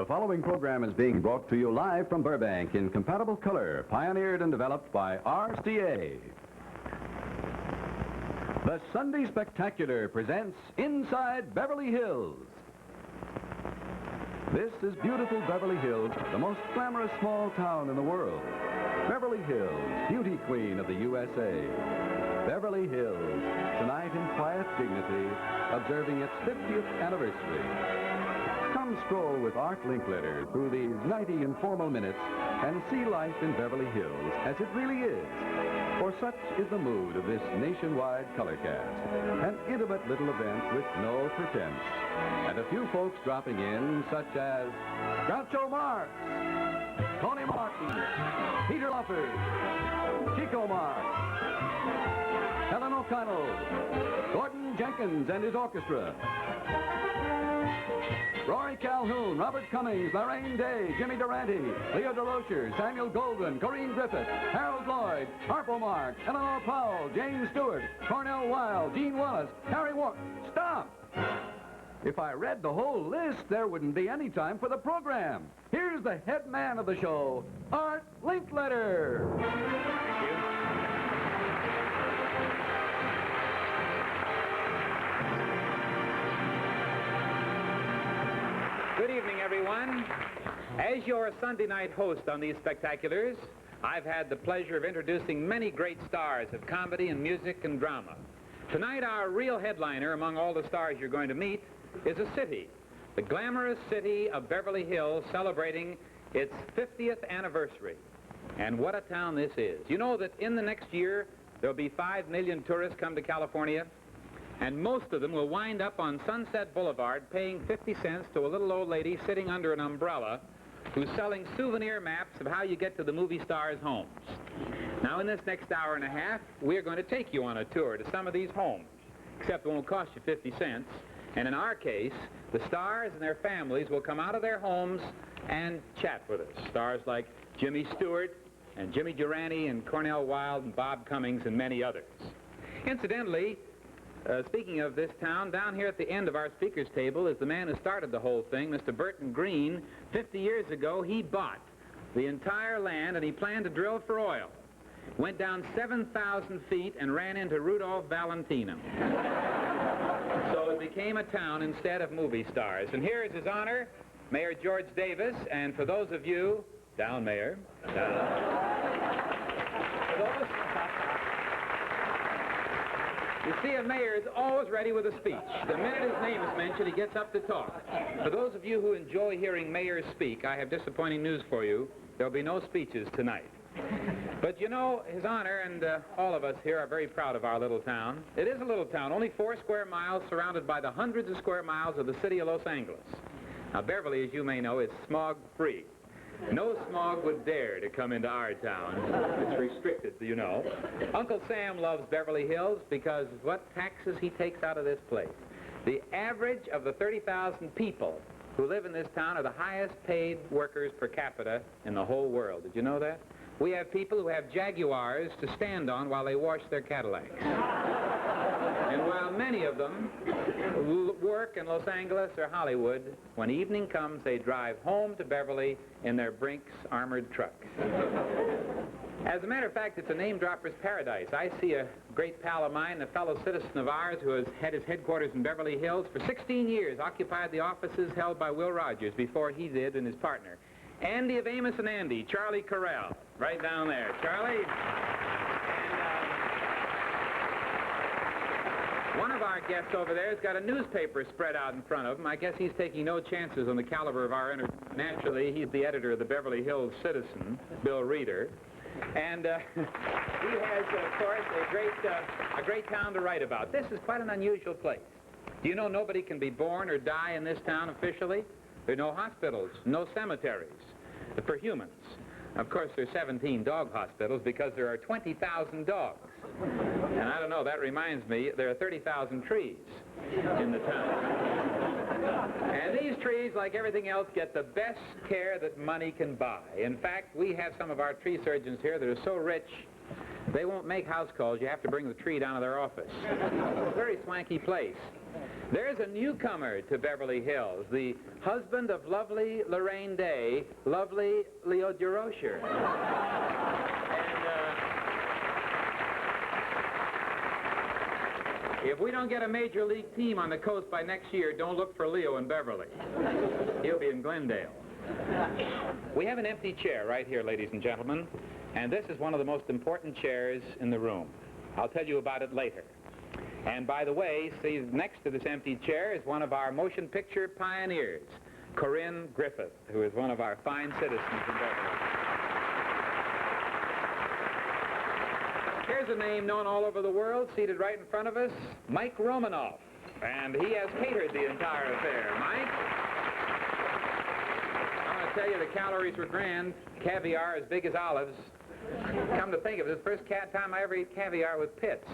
The following program is being brought to you live from Burbank in compatible color, pioneered and developed by RCA. The Sunday Spectacular presents Inside Beverly Hills. This is beautiful Beverly Hills, the most glamorous small town in the world. Beverly Hills, beauty queen of the USA. Beverly Hills, tonight in quiet dignity, observing its 50th anniversary. Come stroll with Art Linkletter through these 90 informal minutes and see life in Beverly Hills as it really is. For such is the mood of this nationwide color cast. An intimate little event with no pretense. And a few folks dropping in, such as Grouche Marx, Tony Martin, Peter Lawford, Chico Marx, Helen O'Connell, Gordon Jenkins and his orchestra, Rory Calhoun, Robert Cummings, Lorraine Day, Jimmy Durante, Leo Durocher, Samuel Goldwyn, Corinne Griffith, Harold Lloyd, Harpo Marx, Eleanor Powell, James Stewart, Cornell Wilde, Gene Wallace, Harry Ward. Stop! If I read the whole list, there wouldn't be any time for the program. Here's the head man of the show, Art Linkletter. Thank you. Good evening, everyone. As your Sunday night host on these spectaculars, I've had the pleasure of introducing many great stars of comedy and music and drama. Tonight, our real headliner among all the stars you're going to meet is a city, the glamorous city of Beverly Hills, celebrating its 50th anniversary. And what a town this is. You know that in the next year, there'll be 5 million tourists come to California, and most of them will wind up on Sunset Boulevard paying 50 cents to a little old lady sitting under an umbrella who's selling souvenir maps of how you get to the movie stars' homes. Now, in this next hour and a half, we're going to take you on a tour to some of these homes, except it won't cost you 50 cents. And in our case, the stars and their families will come out of their homes and chat with us. Stars like Jimmy Stewart and Jimmy Durante and Cornell Wilde and Bob Cummings and many others. Incidentally, speaking of this town, down here at the end of our speakers table is the man who started the whole thing, Mr. Burton Greene. 50 years ago, he bought the entire land and he planned to drill for oil. Went down 7,000 feet and ran into Rudolph Valentino. So it became a town instead of movie stars. And here is his honor, Mayor George Davis. And for those of you, down, Mayor, down. You see, a mayor is always ready with a speech. The minute his name is mentioned, he gets up to talk. For those of you who enjoy hearing mayors speak, I have disappointing news for you. There'll be no speeches tonight. But you know, His Honor and all of us here are very proud of our little town. It is a little town, only 4 square miles, surrounded by the hundreds of square miles of the city of Los Angeles. Now, Beverly, as you may know, is smog-free. No smog would dare to come into our town. It's restricted, you know. Uncle Sam loves Beverly Hills because what taxes he takes out of this place. The average of the 30,000 people who live in this town are the highest paid workers per capita in the whole world. Did you know that? We have people who have Jaguars to stand on while they wash their Cadillacs. And while many of them work in Los Angeles or Hollywood, when evening comes, they drive home to Beverly in their Brinks armored trucks. As a matter of fact, it's a name-dropper's paradise. I see a great pal of mine, a fellow citizen of ours who has had his headquarters in Beverly Hills for 16 years, occupied the offices held by Will Rogers before he did and his partner. Andy of Amos and Andy, Charlie Correll, right down there. Charlie? And one of our guests over there has got a newspaper spread out in front of him. I guess he's taking no chances on the caliber of our Naturally, he's the editor of the Beverly Hills Citizen, Bill Reeder. And he has, of course, a great town to write about. This is quite an unusual place. Do you know nobody can be born or die in this town officially? There are no hospitals, no cemeteries for humans. Of course, there are 17 dog hospitals because there are 20,000 dogs. And I don't know, that reminds me, there are 30,000 trees in the town. And these trees, like everything else, get the best care that money can buy. In fact, we have some of our tree surgeons here that are so rich They won't make house calls. You have to bring the tree down to their office. It's a very swanky place. There's a newcomer to Beverly Hills, the husband of lovely Lorraine Day, lovely Leo Durocher. If we don't get a major league team on the coast by next year, don't look for Leo in Beverly. He'll be in Glendale. We have an empty chair right here, ladies and gentlemen, and this is one of the most important chairs in the room. I'll tell you about it later. And by the way, see, next to this empty chair is one of our motion picture pioneers, Corinne Griffith, who is one of our fine citizens in Beverly. Here's a name known all over the world, seated right in front of us, Mike Romanoff. And he has catered the entire affair. Mike? I'm going to tell you the calories were grand. Caviar as big as olives. Come to think of it, it's the first time I ever eat caviar with pits.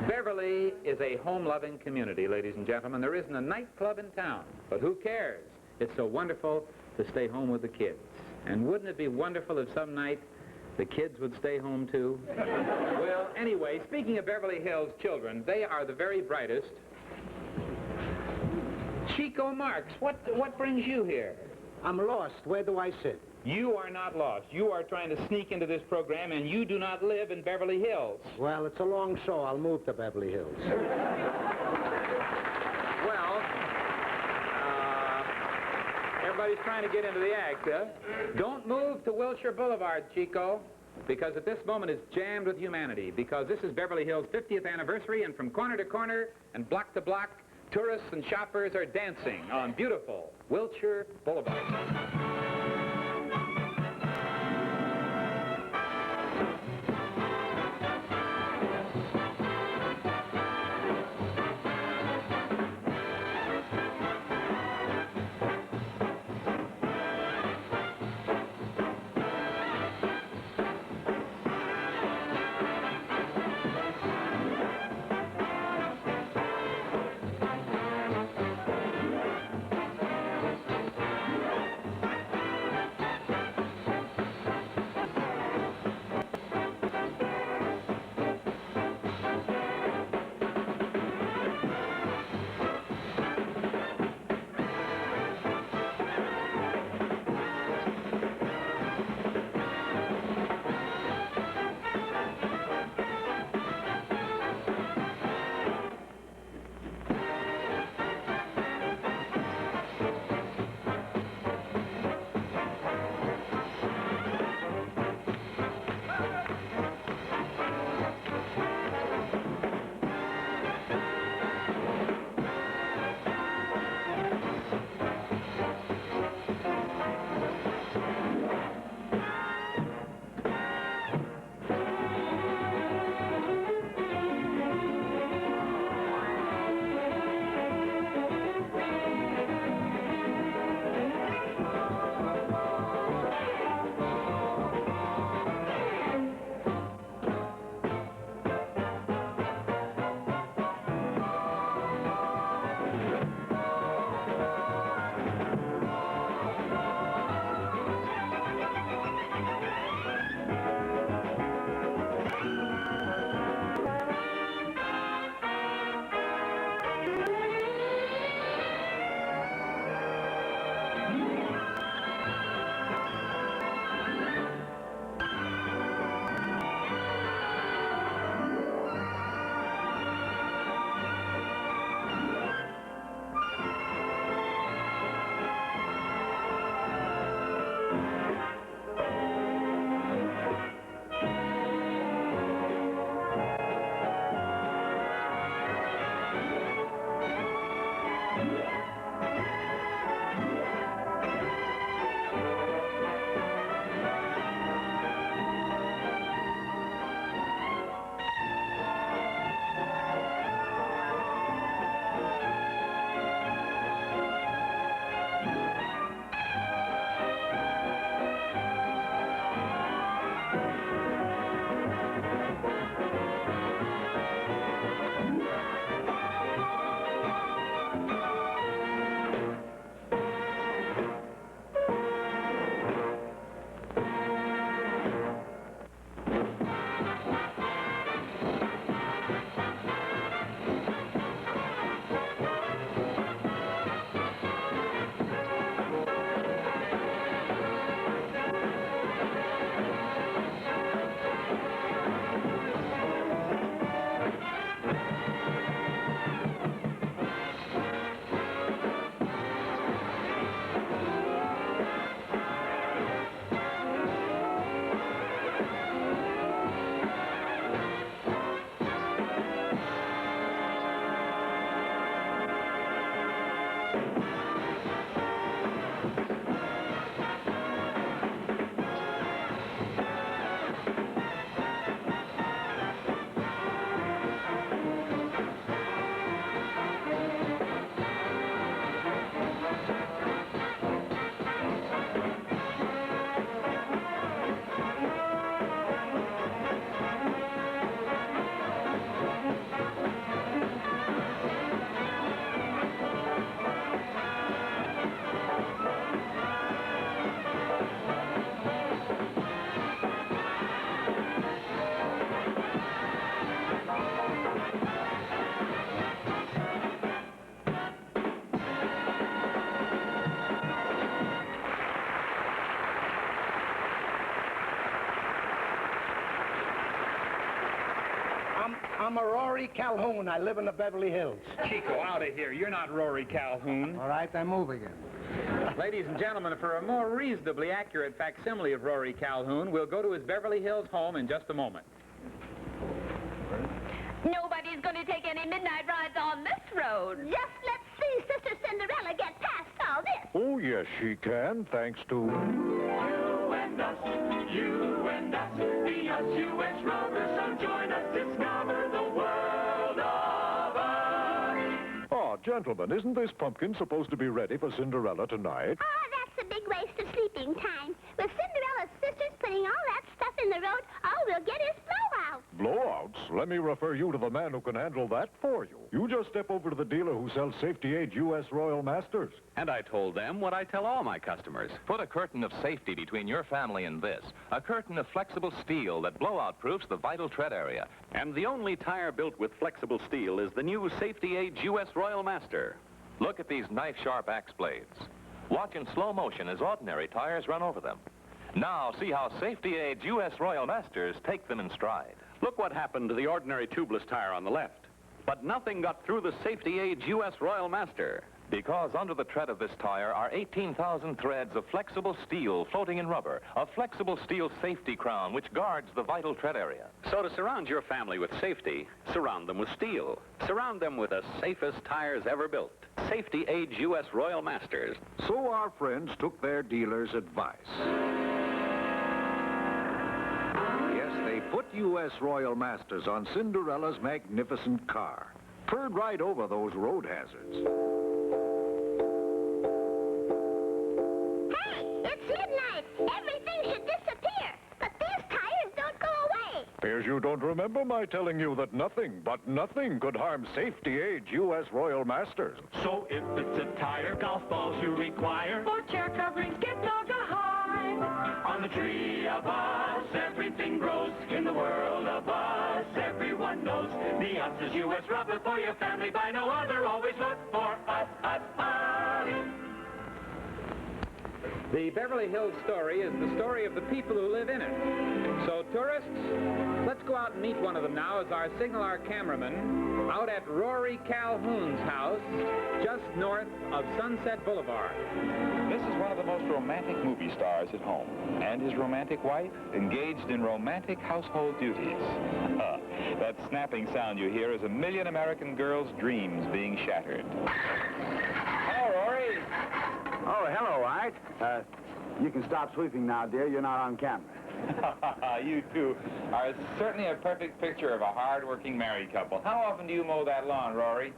Beverly is a home-loving community, ladies and gentlemen. There isn't a nightclub in town, but who cares? It's so wonderful to stay home with the kids. And wouldn't it be wonderful if some night the kids would stay home too? Well, anyway, speaking of Beverly Hills children, they are the very brightest. Chico Marx, what brings you here? I'm lost. Where do I sit? You are not lost. You are trying to sneak into this program, and you do not live in Beverly Hills. Well, it's a long show. I'll move to Beverly Hills. Well, everybody's trying to get into the act, huh? Don't move to Wilshire Boulevard, Chico, because at this moment it's jammed with humanity, because this is Beverly Hills' 50th anniversary, and from corner to corner and block to block, tourists and shoppers are dancing on beautiful Wilshire Boulevard. I'm a Rory Calhoun. I live in the Beverly Hills. Chico, out of here. You're not Rory Calhoun. All right, I move again. Ladies and gentlemen, for a more reasonably accurate facsimile of Rory Calhoun, we'll go to his Beverly Hills home in just a moment. Nobody's going to take any midnight rides on this road. Just let's see Sister Cinderella get past all this. Oh, yes, she can, thanks to... You and us, the U.S. Brothers, so join us, discover the world of us. Oh, gentlemen, isn't this pumpkin supposed to be ready for Cinderella tonight? Oh, that's a big waste of sleeping time. With Cinderella's sisters putting all that stuff in the road, all we'll get is blowouts. Blowouts? Let me refer you to the man who can handle that for you. You just step over to the dealer who sells Safety Age U.S.ROYAL Masters. And I told them what I tell all my customers. Put a curtain of safety between your family and this. A curtain of flexible steel that blowout-proofs the vital tread area. And the only tire built with flexible steel is the new Safety Age U.S.ROYAL Master. Look at these knife-sharp axe blades. Watch in slow motion as ordinary tires run over them. Now see how Safety Age U.S.ROYAL Masters take them in stride. Look what happened to the ordinary tubeless tire on the left. But nothing got through the Safety Age U.S.ROYAL Master. Because under the tread of this tire are 18,000 threads of flexible steel floating in rubber, a flexible steel safety crown which guards the vital tread area. So to surround your family with safety, surround them with steel. Surround them with the safest tires ever built. Safety Age U.S.ROYAL Masters. So our friends took their dealer's advice. Yes, they put U.S.ROYAL Masters on Cinderella's magnificent car. Purred right over those road hazards. It's midnight. Everything should disappear. But these tires don't go away. Appears you don't remember my telling you that nothing, but nothing could harm Safety Age U.S.ROYAL Masters. So if it's a tire, golf balls you require, For chair coverings, get dogger high. on the tree of us, everything grows. In the world of us, everyone knows. The us is U.S. rubber for your family, by no other. Always look for us, us, us. The Beverly Hills story is the story of the people who live in it. So, tourists, let's go out and meet one of them now as I signal our cameraman out at Rory Calhoun's house just north of Sunset Boulevard. This is one of the most romantic movie stars at home, and his romantic wife engaged in romantic household duties. That snapping sound you hear is a million American girls' dreams being shattered. Hello, Rory. Oh, hello, Art. You can stop sweeping now, dear. You're not on camera. You two are certainly a perfect picture of a hard-working married couple. How often do you mow that lawn, Rory?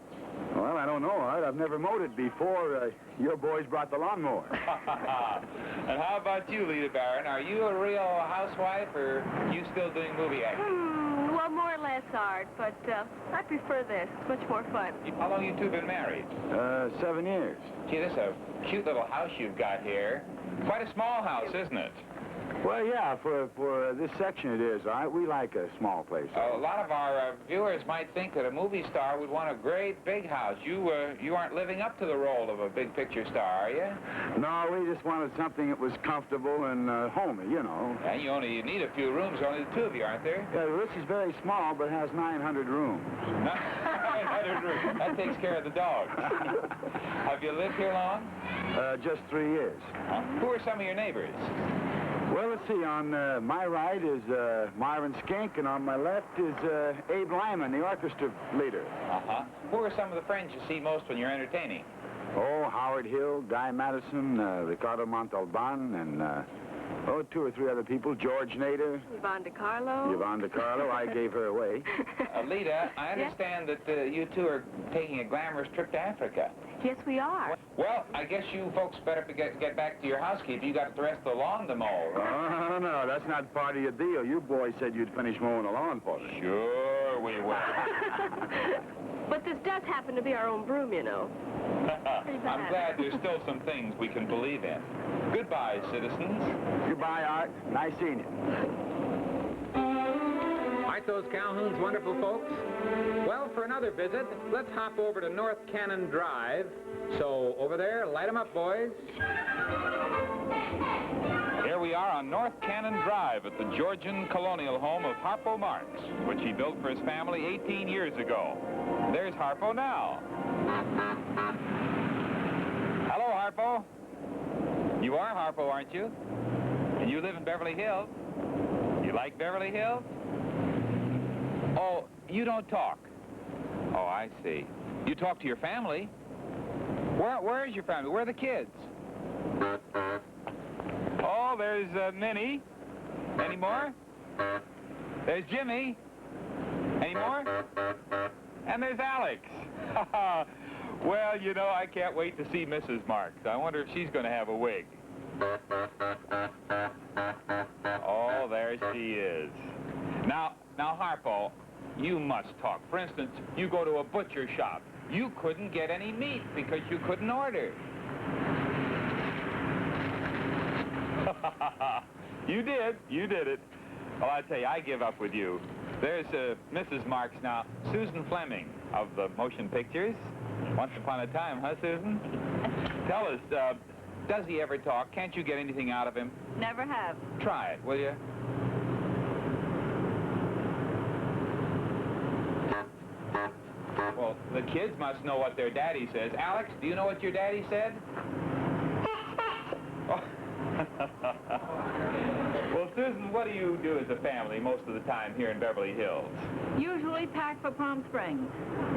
Well, I don't know, Art. I've never mowed it before. Your boys brought the lawnmower. And how about you, Lita Barron? Are you a real housewife, or are you still doing movie acting? Well, more or less, Art, but I prefer this. It's much more fun. How long you two been married? 7 years. Gee, this is a cute little house you've got here. Quite a small house, isn't it? Well, yeah, for this section it is, Art. We like a small place. A lot of our viewers might think that a movie star would want a great big house. You aren't living up to the role of a big picture star, are you? No, we just wanted something that was comfortable and homey, you know. And you only need a few rooms, only the two of you, aren't there? Yeah, this is very small, but has 900 rooms. 900 rooms. That takes care of the dogs. Have you lived here long? Just 3 years. Huh? Who are some of your neighbors? Well, let's see. On my right is Marvin Skink, and on my left is Abe Lyman, the orchestra leader. Uh-huh. Who are some of the friends you see most when you're entertaining? Oh, Howard Hill, Guy Madison, Ricardo Montalban, and 2 or 3 other people. George Nader. Yvonne DiCarlo. Yvonne DiCarlo. I gave her away. Lita, I understand that you two are taking a glamorous trip to Africa. Yes, we are. Well, I guess you folks better get back to your housekeeping. You got the rest of the lawn to mow, right? Oh, no, that's not part of your deal. You boys said you'd finish mowing the lawn for me. Sure we will. But this does happen to be our own broom, you know. I'm glad there's still some things we can believe in. Goodbye, citizens. Goodbye, Art. Nice seeing you. Aren't those Calhoun's wonderful folks? Well, for another visit, let's hop over to North Cannon Drive. So, over there, light 'em up, boys. Here we we are on North Cannon Drive at the Georgian colonial home of Harpo Marx, which he built for his family 18 years ago. There's Harpo now. Hello, Harpo. You are Harpo, aren't you? And you live in Beverly Hills? You like Beverly Hills? Oh, you don't talk. Oh, I see. You talk to your family? Where is your family? Where are the kids? Oh, there's Minnie. Any more? There's Jimmy. Any more? And there's Alex. Well, you know, I can't wait to see Mrs. Marx. I wonder if she's going to have a wig. Oh, there she is. Now, Harpo, you must talk. For instance, you go to a butcher shop. You couldn't get any meat because you couldn't order. You did it. Well, I tell you, I give up with you. There's Mrs. Marx now, Susan Fleming of the motion pictures. Once upon a time, huh, Susan? Tell us, does he ever talk? Can't you get anything out of him? Never have. Try it, will you? Well, the kids must know what their daddy says. Alex, do you know what your daddy said? Oh. Well, Susan, what do you do as a family most of the time here in Beverly Hills? Usually pack for Palm Springs.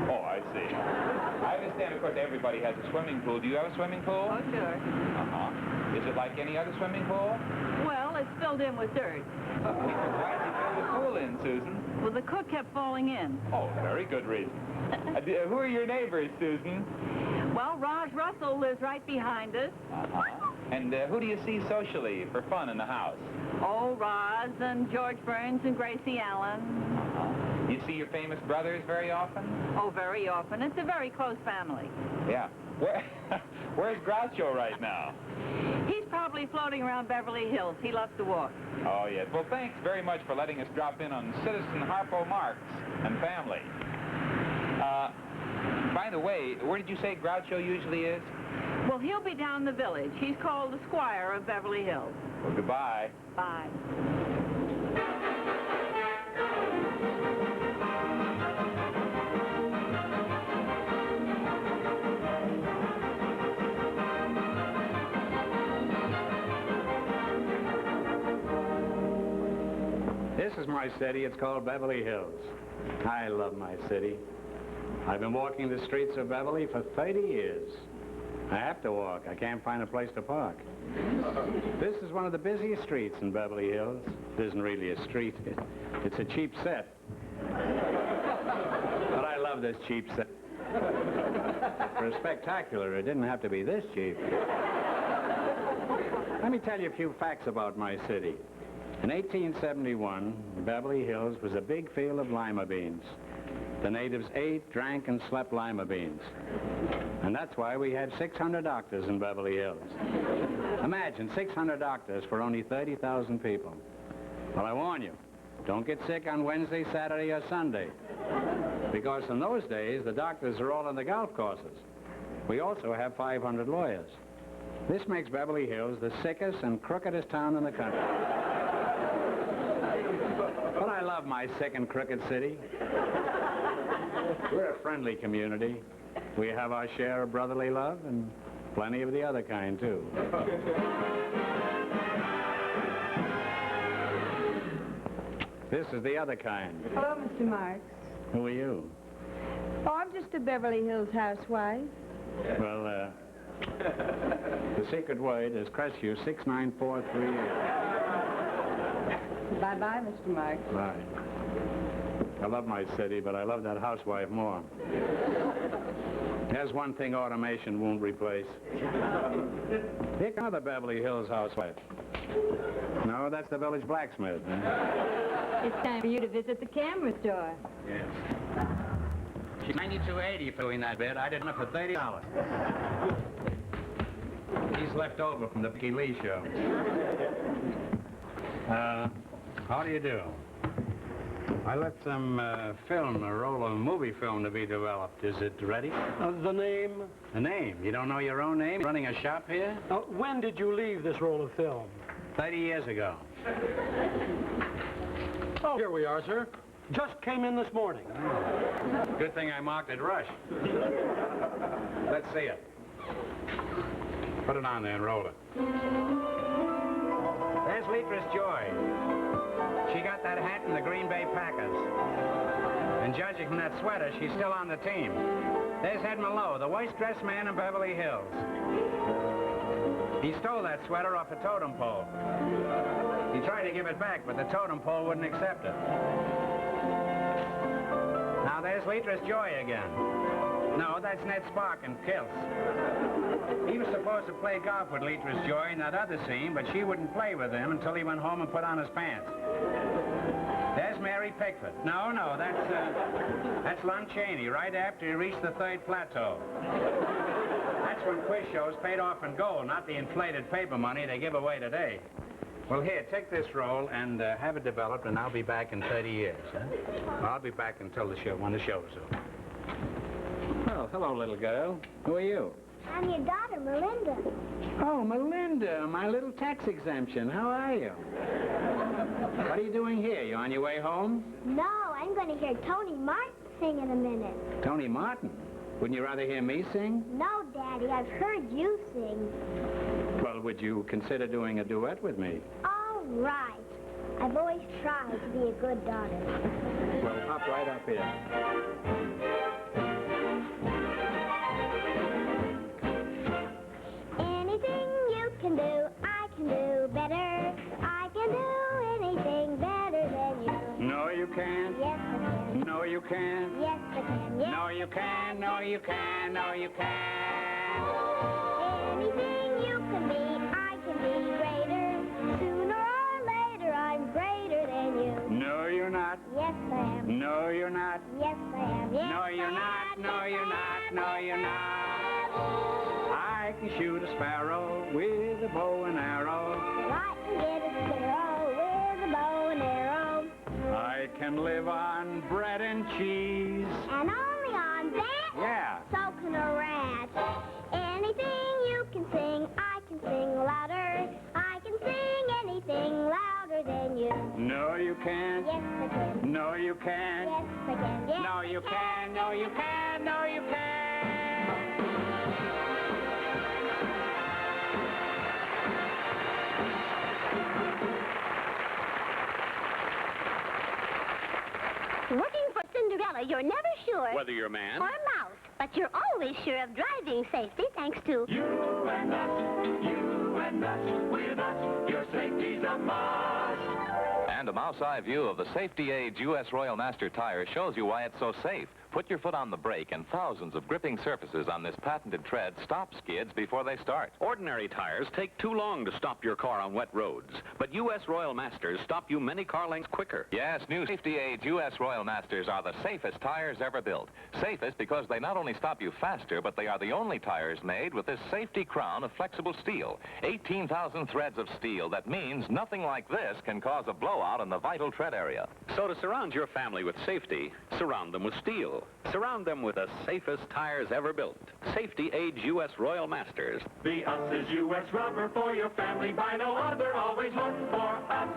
Oh, I see. I understand, of course, everybody has a swimming pool. Do you have a swimming pool? Oh, sure. Uh-huh. Is it like any other swimming pool? Well, it's filled in with dirt. Why did you fill the pool in, Susan? Well, the cook kept falling in. Oh, very good reason. Who are your neighbors, Susan? Well, Raj Russell lives right behind us. Uh-huh. And who do you see socially for fun in the house? Oh, Roz and George Burns and Gracie Allen. Uh-huh. You see your famous brothers very often? Oh, very often. It's a very close family. Yeah. Where's Groucho right now? He's probably floating around Beverly Hills. He loves to walk. Oh, yes. Well, thanks very much for letting us drop in on Citizen Harpo Marx and family. By the way, where did you say Groucho usually is? Well, he'll be down the village. He's called the Squire of Beverly Hills. Well, goodbye. Bye. This is my city. It's called Beverly Hills. I love my city. I've been walking the streets of Beverly for 30 years. I have to walk. I can't find a place to park. This is one of the busiest streets in Beverly Hills. It isn't really a street. It's a cheap set. But I love this cheap set. For a spectacular, it didn't have to be this cheap. Let me tell you a few facts about my city. In 1871, Beverly Hills was a big field of lima beans. The natives ate, drank, and slept lima beans. And that's why we had 600 doctors in Beverly Hills. Imagine 600 doctors for only 30,000 people. Well, I warn you, don't get sick on Wednesday, Saturday, or Sunday. Because in those days, the doctors are all on the golf courses. We also have 500 lawyers. This makes Beverly Hills the sickest and crookedest town in the country. But I love my sick and crooked city. We're a friendly community. We have our share of brotherly love and plenty of the other kind, too. This is the other kind. Hello, Mr. Marx. Who are you? Oh, I'm just a Beverly Hills housewife. Well, the secret word is Crestview 69438. Bye-bye, Mr. Marx. Bye. I love my city, but I love that housewife more. There's one thing automation won't replace. Here comes the Beverly Hills housewife. No, that's the village blacksmith. Huh? It's time for you to visit the camera store. Yes. She's $92.80 for doing that bit. I did enough for $30. He's left over from the Vicky Lee show. How do you do? I left some film, a roll of movie film to be developed. Is it ready? The name? The name? You don't know your own name? Running a shop here? When did you leave this roll of film? 30 years ago. Oh, here we are, sir. Just came in this morning. Good thing I marked it rush. Let's see it. Put it on there and roll it. There's Leatress Joy. She got that hat from the Green Bay Packers. And judging from that sweater, she's still on the team. There's Ed Mallow, the worst-dressed man in Beverly Hills. He stole that sweater off a totem pole. He tried to give it back, but the totem pole wouldn't accept it. Now there's Leatress Joy again. No, that's Ned Spark in kilts. He was supposed to play golf with Leatress Joy in that other scene, but she wouldn't play with him until he went home and put on his pants. There's Mary Pickford. No, that's Lon Chaney, right after he reached the third plateau. That's when quiz shows paid off in gold, not the inflated paper money they give away today. Well, here, take this roll and have it developed, and I'll be back in 30 years, huh? Well, I'll be back until the show, when the show is over. Well, hello, little girl. Who are you? I'm your daughter, Melinda. Oh, Melinda, my little tax exemption. How are you? What are you doing here? You on your way home? No, I'm going to hear Tony Martin sing in a minute. Tony Martin? Wouldn't you rather hear me sing? No, Daddy, I've heard you sing. Well, would you consider doing a duet with me? All right. I've always tried to be a good daughter. Well, hop right up here. Anything you can do, I can do better. I can do anything better than you. No, you can't. Yes, I can. No, you can't. Yes, I can. Yes, No, you can. No, you can. No, you can. anything you can be, I can be greater. Sooner or later, I'm greater than you. No, you're not. Yes, I am. No, you're not. Yes, I am. Yes, No, you're not. No, you're not. No, you're not. I can shoot a sparrow with a bow and arrow. I can get a sparrow with a bow and arrow. I can live on bread and cheese. And only on that? Yeah. So can a rat. Anything you can sing, I can sing louder. I can sing anything louder than you. No, you can't. Yes, I can. No, you can't. Yes, I can. Yes, No, you can. No, you can. No, you can. Looking for Cinderella, you're never sure. Whether you're man Or mouse, but you're always sure of driving safety thanks to You and us, with us, your safety's a must. And a mouse-eye view of the Safety Age U.S. Royal Master tire shows you why it's so safe. Put your foot on the brake and thousands of gripping surfaces on this patented tread stop skids before they start. Ordinary tires take too long to stop your car on wet roads, but U.S. Royal Masters stop you many car lengths quicker. Yes, new Safety Age U.S. Royal Masters are the safest tires ever built. Safest because they not only stop you faster, but they are the only tires made with this safety crown of flexible steel. 18,000 threads of steel. That means nothing like this can cause a blowout in the vital tread area. So to surround your family with safety, surround them with steel. Surround them with the safest tires ever built. Safety Age U.S. Royal Masters. The Us is U.S. rubber for your family. By no other, always look for us.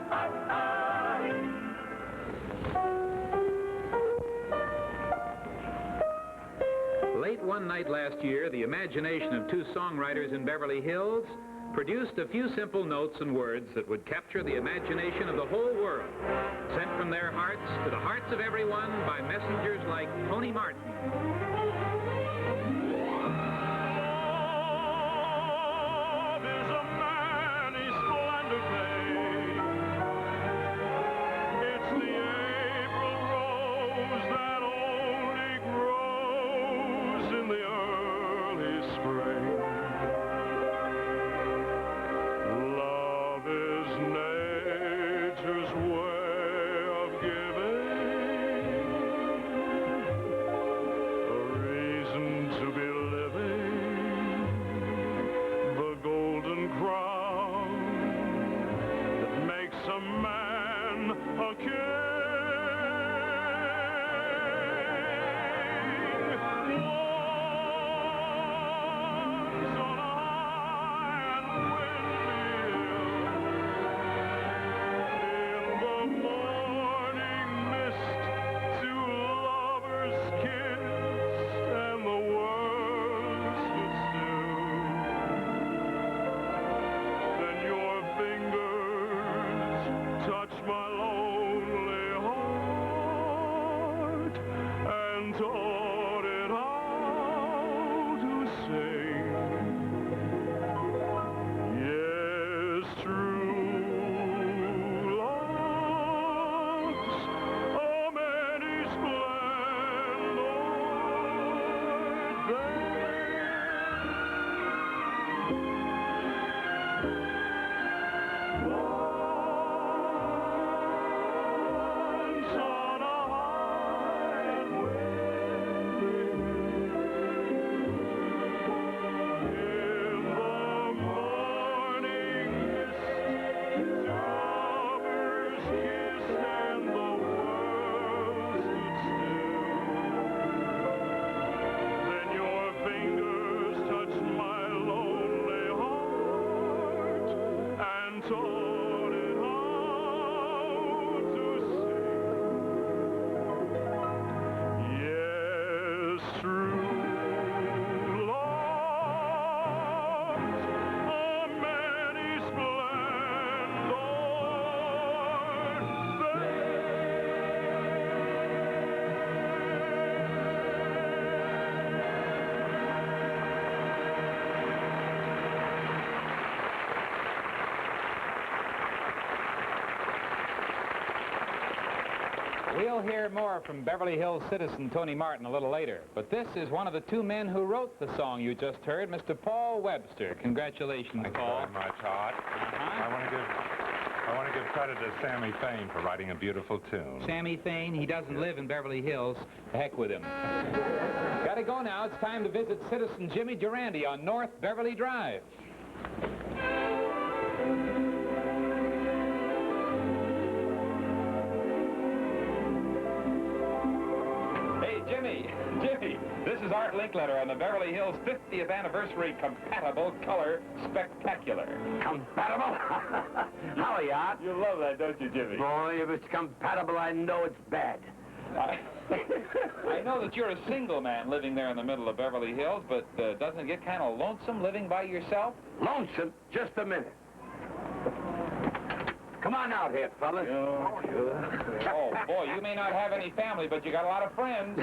Late one night last year, the imagination of two songwriters in Beverly Hills produced a few simple notes and words that would capture the imagination of the whole world, sent from their hearts to the hearts of everyone by messengers like Tony Martin. Love is a many splendid thing. It's the April rose that only grows in the early spring. Love is nature's way of giving, a reason taught it how to sing. Yes, true love's a many We'll hear more from Beverly Hills citizen Tony Martin a little later, but this is one of the two men who wrote the song you just heard, Mr. Paul Webster. Congratulations, Paul. Thank you very much, Hart. I want to give credit to Sammy Fain for writing a beautiful tune. Sammy Fain, he doesn't live in Beverly Hills. The heck with him. Gotta go now. It's time to visit citizen Jimmy Durante on North Beverly Drive. Jimmy, this is Art Linkletter on the Beverly Hills 50th Anniversary Compatible Color Spectacular. Compatible? How are you, Art? You love that, don't you, Jimmy? Boy, if it's compatible, I know it's bad. I know that you're a single man living there in the middle of Beverly Hills, but doesn't it get kind of lonesome living by yourself? Lonesome? Just a minute. Come on out here, fellas. Oh, boy, you may not have any family, but you got a lot of friends.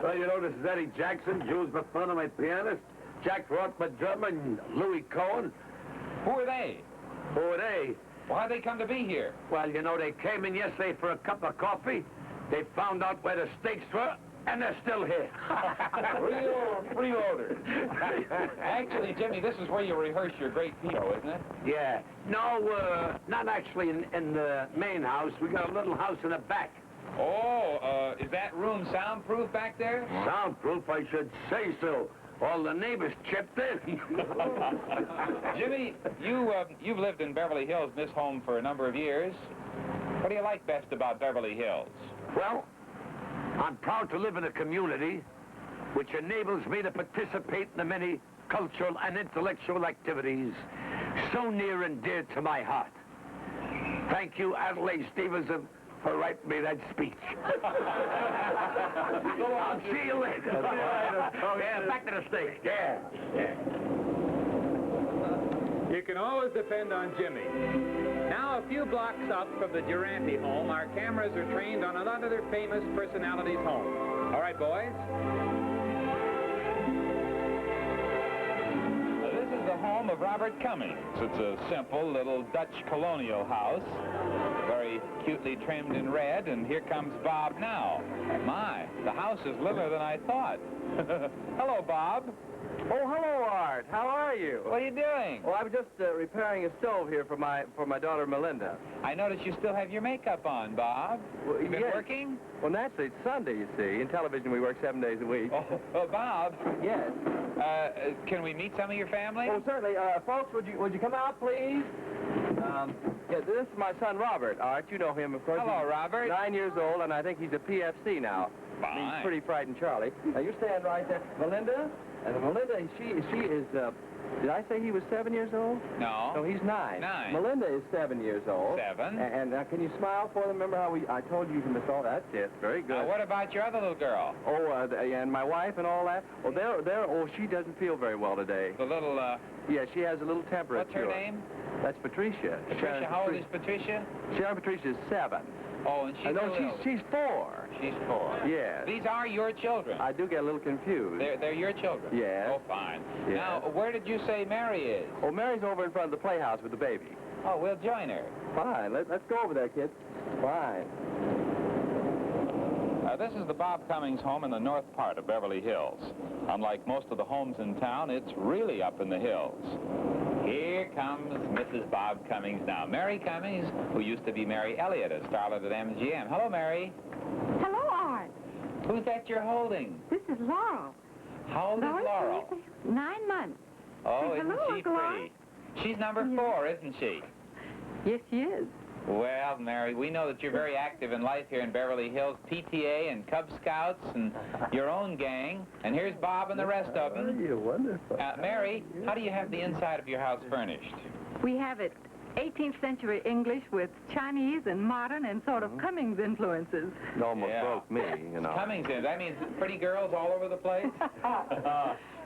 Well, you know, this is Eddie Jackson, Jules Bafana, my pianist, Jack Roth, my drummer, and Louis Cohen. Who are they? Who are they? Why'd they come to be here? Well, you know, they came in yesterday for a cup of coffee. They found out where the steaks were, and they're still here. Real freeloaders. Actually, Jimmy, this is where you rehearse your great Pio, isn't it? Yeah. No, not actually in the main house. We got a little house in the back. Oh, is that room soundproof back there? Soundproof, I should say so. All the neighbors chipped in. Jimmy, you've lived in Beverly Hills in this home for a number of years. What do you like best about Beverly Hills? Well, I'm proud to live in a community which enables me to participate in the many cultural and intellectual activities so near and dear to my heart. Thank you, Adelaide Stevenson, for writing me that speech. I'll see you later. Yeah, back to the stage. Yeah. You can always depend on Jimmy. Now, a few blocks up from the Durante home, our cameras are trained on another famous personality's home. All right, boys? This is the home of Robert Cummings. It's a simple little Dutch colonial house, very cutely trimmed in red, and here comes Bob now. My, the house is littler than I thought. Hello, Bob. Oh, hello, Art. How are you? What are you doing? Oh, I'm just repairing a stove here for my daughter, Melinda. I notice you still have your makeup on, Bob. Well, you been working? Well, naturally, it's Sunday, you see. In television, we work 7 days a week. Oh, Bob. Yes. Can we meet some of your family? Oh, certainly. Folks, would you come out, please? Yeah, this is my son, Robert. Art, you know him, of course. Hello, Robert. 9 years old, and I think he's a PFC now. Fine. He's pretty frightened, Charlie. Now, you stand right there. Melinda? And Melinda, she is, did I say he was 7 years old? No. No, he's 9. 9. Melinda is 7 years old. 7. And can you smile for them? Remember how I told you can miss all that? Yes, very good. What about your other little girl? Oh, and my wife and all that? Well, she doesn't feel very well today. The little, Yeah, she has a little temperature. What's her name? That's Patricia. Patricia, how old is Patricia? Sharon Patricia is 7. Oh, and she's she's 4. She's 4. Yes. These are your children. I do get a little confused. They're your children? Yes. Oh, fine. Yes. Now, where did you say Mary is? Oh, Mary's over in front of the playhouse with the baby. Oh, we'll join her. Fine. Let's go over there, kids. Fine. This is the Bob Cummings home in the north part of Beverly Hills. Unlike most of the homes in town, it's really up in the hills. Here comes Mrs. Bob Cummings now. Mary Cummings, who used to be Mary Elliott, a starlet at MGM. Hello, Mary. Hello, Art. Who's that you're holding? This is Laurel. How old is Laurel? 9 months. Oh, Say isn't hello, she Uncle pretty? She's number 4, isn't she? Yes, she is. Well, Mary, we know that you're very active in life here in Beverly Hills, PTA and Cub Scouts and your own gang. And here's Bob and the rest of them. Oh, you're wonderful. Mary, how do you have the inside of your house furnished? We have it 18th century English with Chinese and modern and sort of Cummings influences. It almost broke me, you know. Cummings in. That means pretty girls all over the place?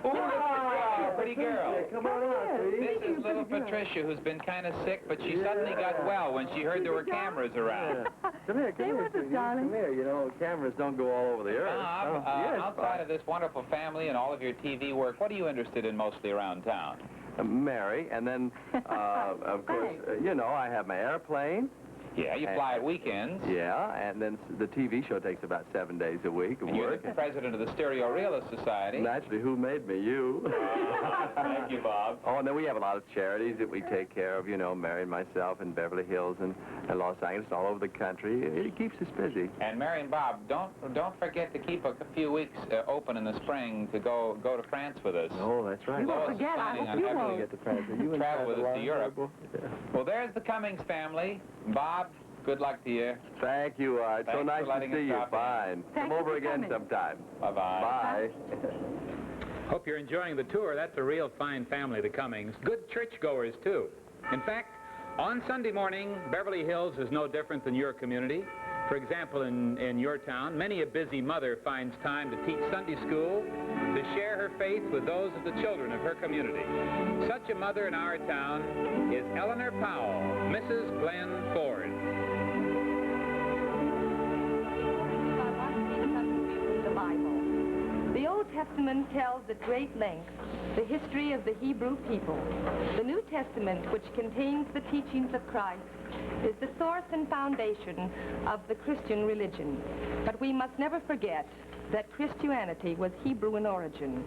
Wow, pretty girl. Come on out, sweetie. This is little Patricia, who's been kind of sick, but she suddenly got well when she heard there were cameras around. Come here, sweetie. Come here. You know, cameras don't go all over the earth. Outside of this wonderful family and all of your TV work, what are you interested in mostly around town? Mary, and then, of course, you know, I have my airplane. Yeah, you fly at weekends. Yeah, and then the TV show takes about 7 days a week of and work. You're the president of the Stereo Realist Society. Naturally, who made me? You. Thank you, Bob. Oh, and then we have a lot of charities that we take care of, you know, Mary and myself in Beverly Hills and Los Angeles, all over the country. It keeps us busy. And Mary and Bob, don't forget to keep a few weeks open in the spring to go to France with us. Oh, that's right. You won't forget. I hope you won't. Get to France. You travel with us to Europe. Yeah. Well, there's the Cummings family. Bob, good luck to you. Thank you, Art. So nice to see you. Fine. Come over again sometime. Bye-bye. Bye. Hope you're enjoying the tour. That's a real fine family, the Cummings. Good churchgoers, too. In fact, on Sunday morning, Beverly Hills is no different than your community. For example, in your town, many a busy mother finds time to teach Sunday school, to share her faith with those of the children of her community. Such a mother in our town is Eleanor Powell, Mrs. Glenn Ford. The Bible. The Old Testament tells at great length the history of the Hebrew people. The New Testament, which contains the teachings of Christ, is the source and foundation of the Christian religion. But we must never forget that Christianity was Hebrew in origin.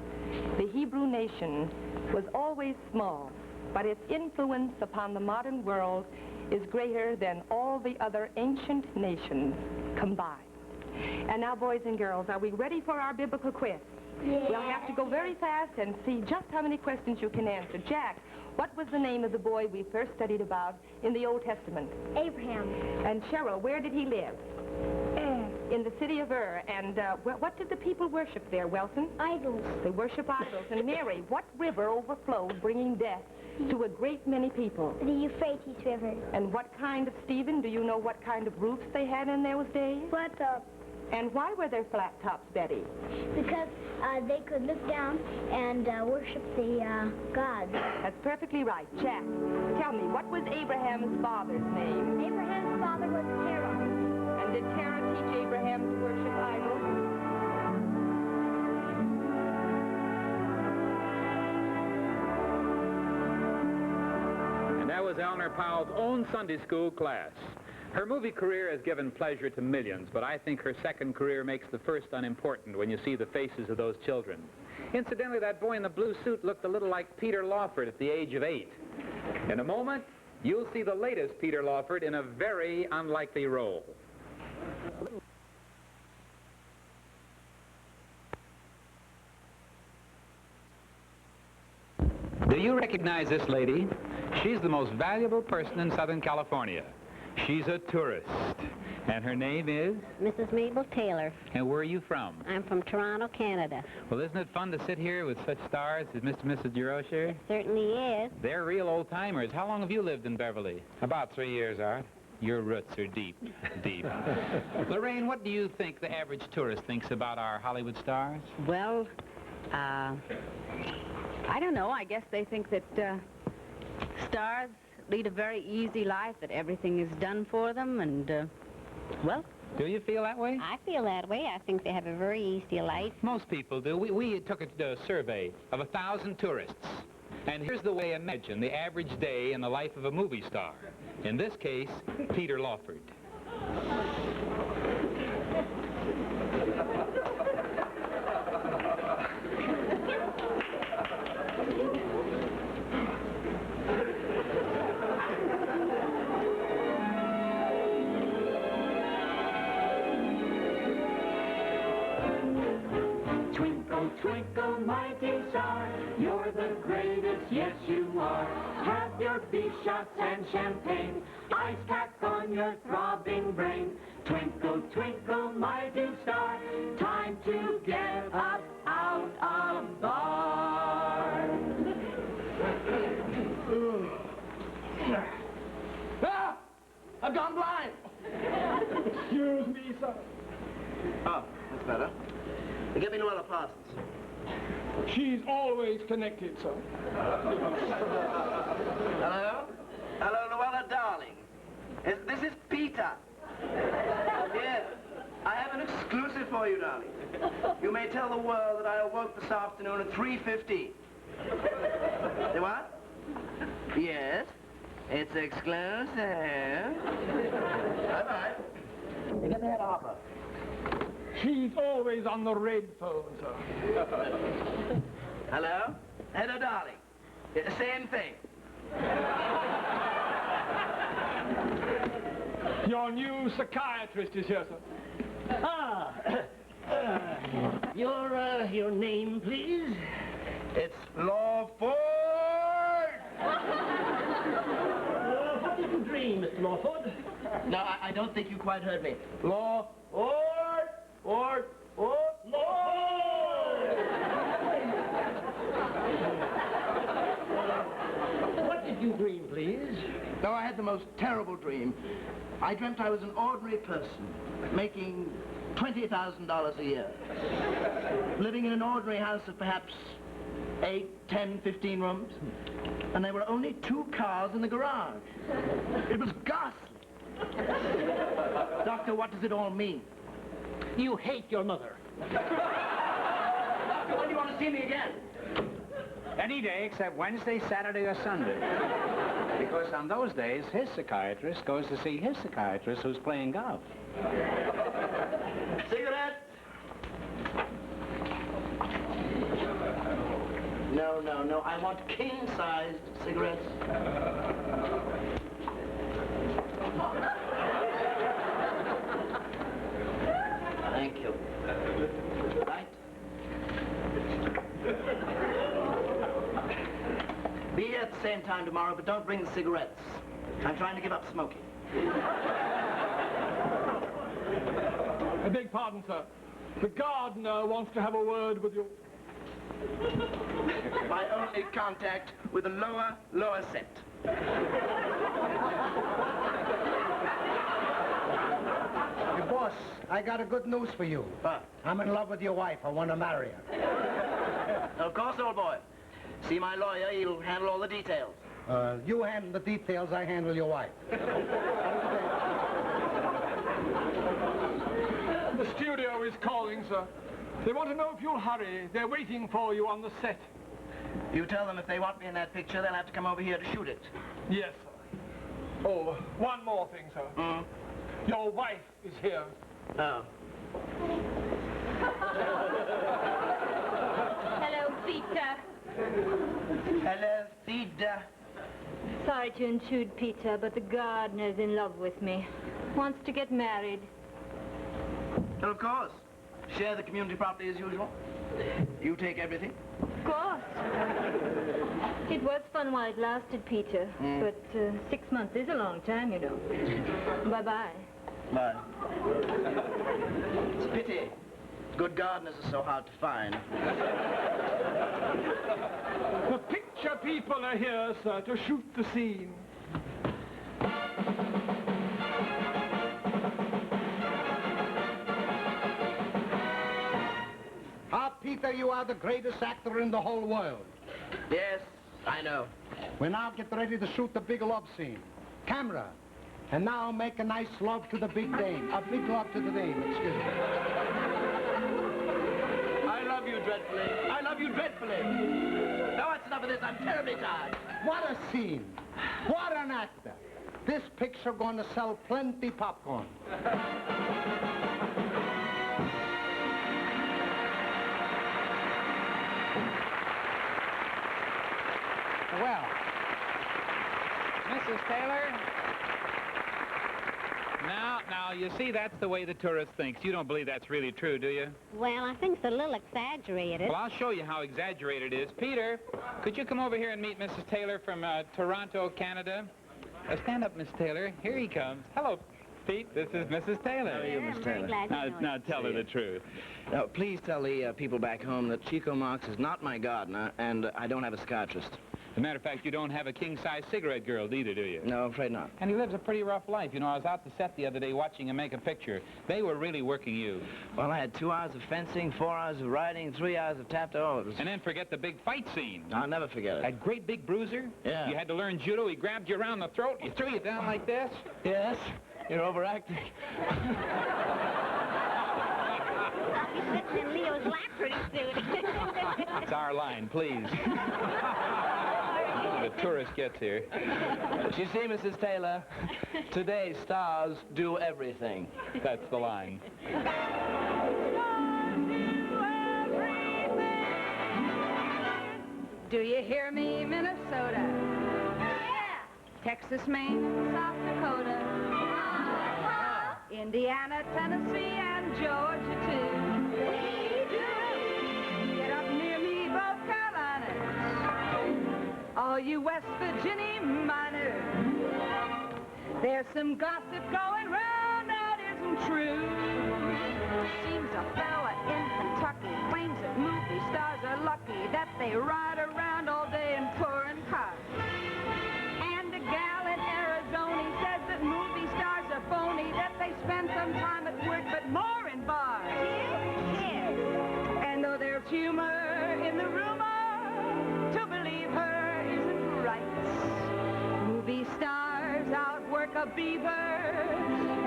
The Hebrew nation was always small, but its influence upon the modern world is greater than all the other ancient nations combined. And now, boys and girls, are we ready for our biblical quiz? Yeah. We'll have to go very fast and see just how many questions you can answer. Jack, what was the name of the boy we first studied about in the Old Testament? Abraham. And Cheryl, where did he live? In the city of Ur. And what did the people worship there, Wilson? Idols. They worship idols. And Mary, what river overflowed, bringing death to a great many people? The Euphrates River. And what kind of, Stephen, do you know what kind of roofs they had in those days? Flat top. And why were there flat tops, Betty? Because they could look down and worship the gods. That's perfectly right. Jack, tell me, what was Abraham's father's name? Abraham's father was Terah. And did Terah teach Abraham to worship idols? And that was Eleanor Powell's own Sunday school class. Her movie career has given pleasure to millions, but I think her second career makes the first unimportant when you see the faces of those children. Incidentally, that boy in the blue suit looked a little like Peter Lawford at the age of 8. In a moment, you'll see the latest Peter Lawford in a very unlikely role. Do you recognize this lady? She's the most valuable person in Southern California. She's a tourist, and her name is? Mrs. Mabel Taylor. And where are you from? I'm from Toronto, Canada. Well, isn't it fun to sit here with such stars as Mr. and Mrs. Durocher? It certainly is. They're real old-timers. How long have you lived in Beverly? About 3 years, Art. Your roots are deep, deep. Lorraine, what do you think the average tourist thinks about our Hollywood stars? Well, I don't know. I guess they think that stars lead a very easy life, that everything is done for them, and Well, Do you feel that way? I feel that way. I think they have a very easy life. Most people do. We took a survey of 1,000 tourists. And here's the way I imagine the average day in the life of a movie star. In this case, Peter Lawford. Twinkle, twinkle, my dear star, you're the greatest, yes you are. Have your beef shots and champagne, ice pack on your throbbing brain. Twinkle, twinkle, my dear star, time to get up out of bar. Ah! I've gone blind! Excuse me, sir. Oh, that's better. Get me Noella Parsons. She's always connected, sir. Hello? Hello, Noella, darling. This is Peter. Yes. I have an exclusive for you, darling. You may tell the world that I awoke this afternoon at 3:15. Say what? Yes. It's exclusive. Bye-bye. You get the head Harper. She's always on the red phone, sir. Hello? Hello, darling. Same thing. Your new psychiatrist is here, sir. Your name, please? It's Lawford. What did you dream, Mr. Lawford? No, I don't think you quite heard me. Lawford! Lord! What did you dream, please? No, I had the most terrible dream. I dreamt I was an ordinary person, making $20,000 a year, living in an ordinary house of perhaps 8, 10, 15 rooms, and there were only 2 cars in the garage. It was ghastly. Doctor, what does it all mean? You hate your mother. Doctor, when do you want to see me again? Any day except Wednesday, Saturday, or Sunday. Because on those days, his psychiatrist goes to see his psychiatrist who's playing golf. Cigarette? No. I want king-sized cigarettes. Thank you. Right. Be here at the same time tomorrow, but don't bring the cigarettes. I'm trying to give up smoking. I beg pardon, sir. The gardener wants to have a word with you. My only contact with the lower set. Hey, boss, I got a good news for you. What? I'm in love with your wife. I want to marry her. Of course, old boy. See my lawyer, he'll handle all the details. You handle the details, I handle your wife. The studio is calling, sir. They want to know if you'll hurry. They're waiting for you on the set. You tell them if they want me in that picture, they'll have to come over here to shoot it. Yes, sir. Oh, one more thing, sir. Your wife is here. Oh. Hello, Peter. Hello, Peter. Sorry to intrude, Peter, but the gardener's in love with me. Wants to get married. Well, of course. Share the community property as usual. You take everything. Of course. It was fun while it lasted, Peter. But 6 months is a long time, you know. Bye-bye. Bye. It's a pity. Good gardeners are so hard to find. The picture people are here, sir, to shoot the scene. Peter, you are the greatest actor in the whole world. Yes, I know. We now get ready to shoot the big love scene. Camera, And now make a nice love to the big dame. A big love to the dame, excuse me. I love you dreadfully. I love you dreadfully. Now that's enough of this. I'm terribly tired. What a scene. What an actor. This picture going to sell plenty popcorn. Well, Mrs. Taylor, now, you see, that's the way the tourist thinks. You don't believe that's really true, do you? Well, I think it's a little exaggerated. Well, I'll show you how exaggerated it is. Peter, could you come over here and meet Mrs. Taylor from Toronto, Canada? Stand up, Miss Taylor. Here he comes. Hello, Pete. This is Mrs. Taylor. How are you, Miss Taylor? Now tell her the truth. Now, please tell the people back home that Chico Marx is not my gardener, and I don't have a psychiatrist. As a matter of fact, you don't have a king-size cigarette girl either, do you? No, I'm afraid not. And he lives a pretty rough life. You know, I was out the set the other day watching him make a picture. They were really working you. Well, I had 2 hours of fencing, 4 hours of riding, 3 hours of tap dance. And then forget the big fight scene. I'll never forget it. That great big bruiser? Yeah. You had to learn judo. He grabbed you around the throat. He threw you down like this. Yes. You're overacting. He's sitting in Leo's lap pretty soon. It's our line, please. The tourist gets here. You see, Mrs. Taylor, today stars do everything. That's the line. Do you hear me, Minnesota? Yeah. Texas, Maine, South Dakota. Indiana, Tennessee, and Georgia, too. We do. Get up near me, both Carolinas. All you West Virginia miners. There's some gossip going round that isn't true. Seems a fella in Kentucky claims that movie stars are lucky that they ride around all day in foreign cars. And a gal in Arizona says that movie stars are phony, that they spend some time at work but more in bars. Yes. And though there's humor in the rumor, to believe her isn't right. Movie stars outwork a beaver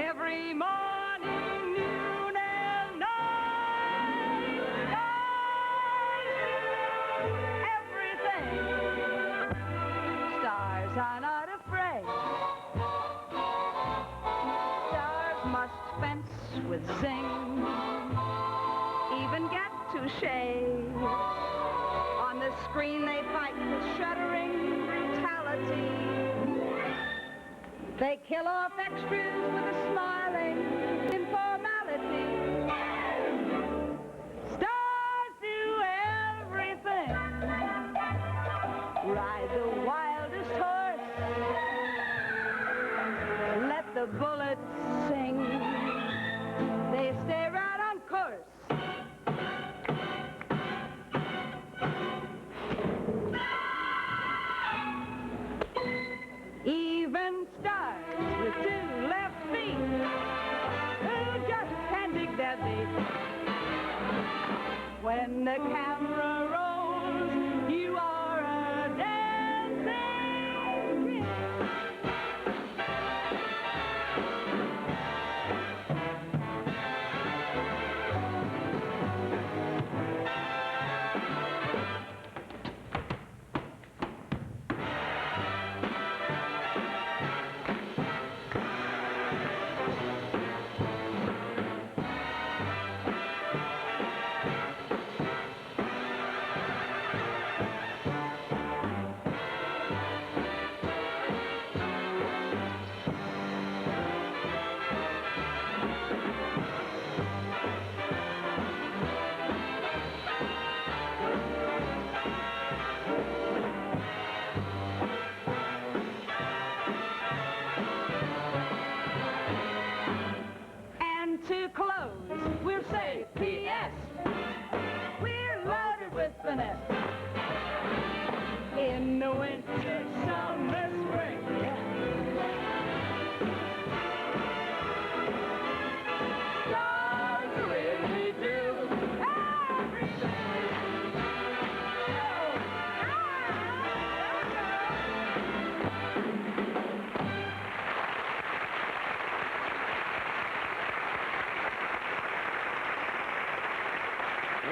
every morning, noon, and night. Stars do everything. Stars are not afraid. Stars must fence with zing, even get touche. On the screen they fight with shuddering brutality. They kill off extras with a smiling informality. Stars do everything. Ride the wildest horse. Let the bullets sing. They stay right on course. Even stars with 2 left feet who just can't dig their beat. When the camera rolls, you are a dancing king.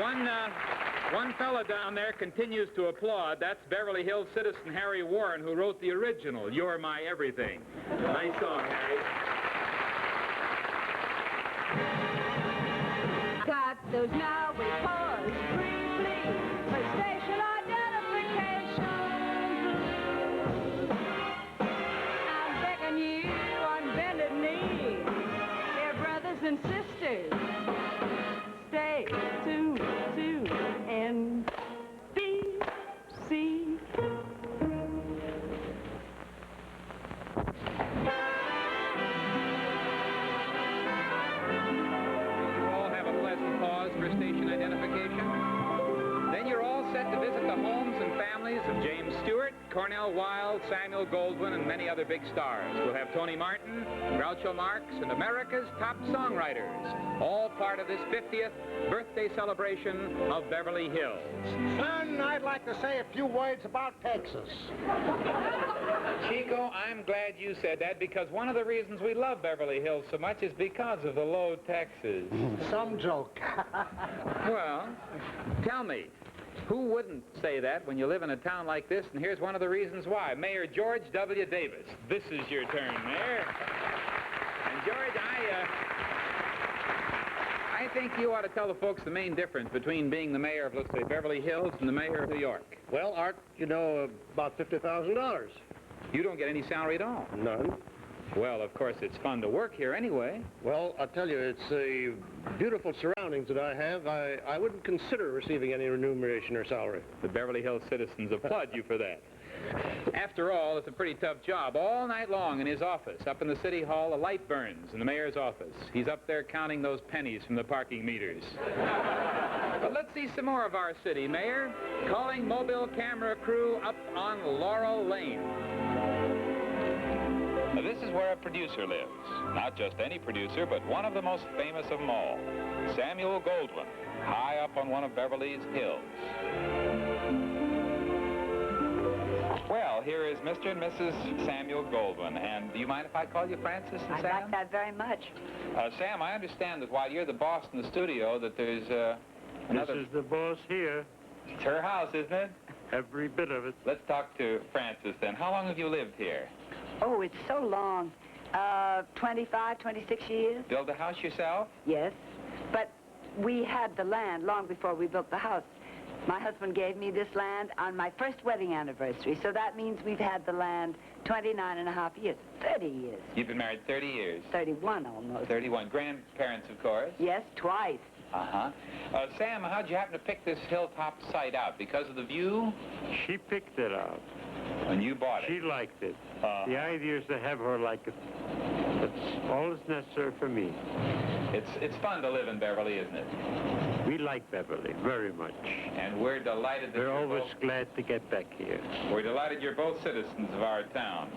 One fella down there continues to applaud. That's Beverly Hills citizen Harry Warren, who wrote the original, You're My Everything. Nice song, Harry. Got those now we pause briefly for station identification. I'm begging you on bended knee, dear brothers and sisters, stay tuned to NBC. For station identification. Then you're all set to visit the homes and families of James Stewart, Cornell Wilde, Samuel Goldwyn, and many other big stars. We'll have Tony Martin, Grouche Marx, and America's top songwriters, all part of this 50th birthday celebration of Beverly Hills. Son, I'd like to say a few words about Texas. Chico, I'm glad you said that, because one of the reasons we love Beverly Hills so much is because of the low taxes. Some joke. Well, tell me, who wouldn't say that when you live in a town like this? And here's one of the reasons why. Mayor George W. Davis. This is your turn, Mayor. And George, I think you ought to tell the folks the main difference between being the mayor of, let's say, Beverly Hills and the mayor of New York. Well, Art, you know, about $50,000. You don't get any salary at all? None. Well, of course, it's fun to work here anyway. Well, I'll tell you, it's the beautiful surroundings that I have. I wouldn't consider receiving any remuneration or salary. The Beverly Hills citizens applaud you for that. After all, it's a pretty tough job. All night long in his office, up in the city hall, a light burns in the mayor's office. He's up there counting those pennies from the parking meters. But let's see some more of our city, Mayor. Calling mobile camera crew up on Laurel Lane. Now, this is where a producer lives. Not just any producer, but one of the most famous of them all. Samuel Goldwyn, high up on one of Beverly's hills. Well, here is Mr. and Mrs. Samuel Goldwyn. And do you mind if I call you Francis and Sam? I like that very much. Sam, I understand that while you're the boss in the studio, that there's another... This is the boss here. It's her house, isn't it? Every bit of it. Let's talk to Francis then. How long have you lived here? Oh, it's so long. 25, 26 years. Build the house yourself? Yes. But we had the land long before we built the house. My husband gave me this land on my first wedding anniversary, so that means we've had the land 29 and a half years, 30 years. You've been married 30 years. 31 almost. 31. Grandparents, of course? Yes, twice. Uh-huh. Sam, how'd you happen to pick this hilltop site out? Because of the view? She picked it out. And you bought it? She liked it. The idea is to have her like it. That's all that's necessary for me. It's fun to live in Beverly, isn't it? We like Beverly very much. And we're delighted that we're always glad to get back here. We're delighted you're both citizens of our town.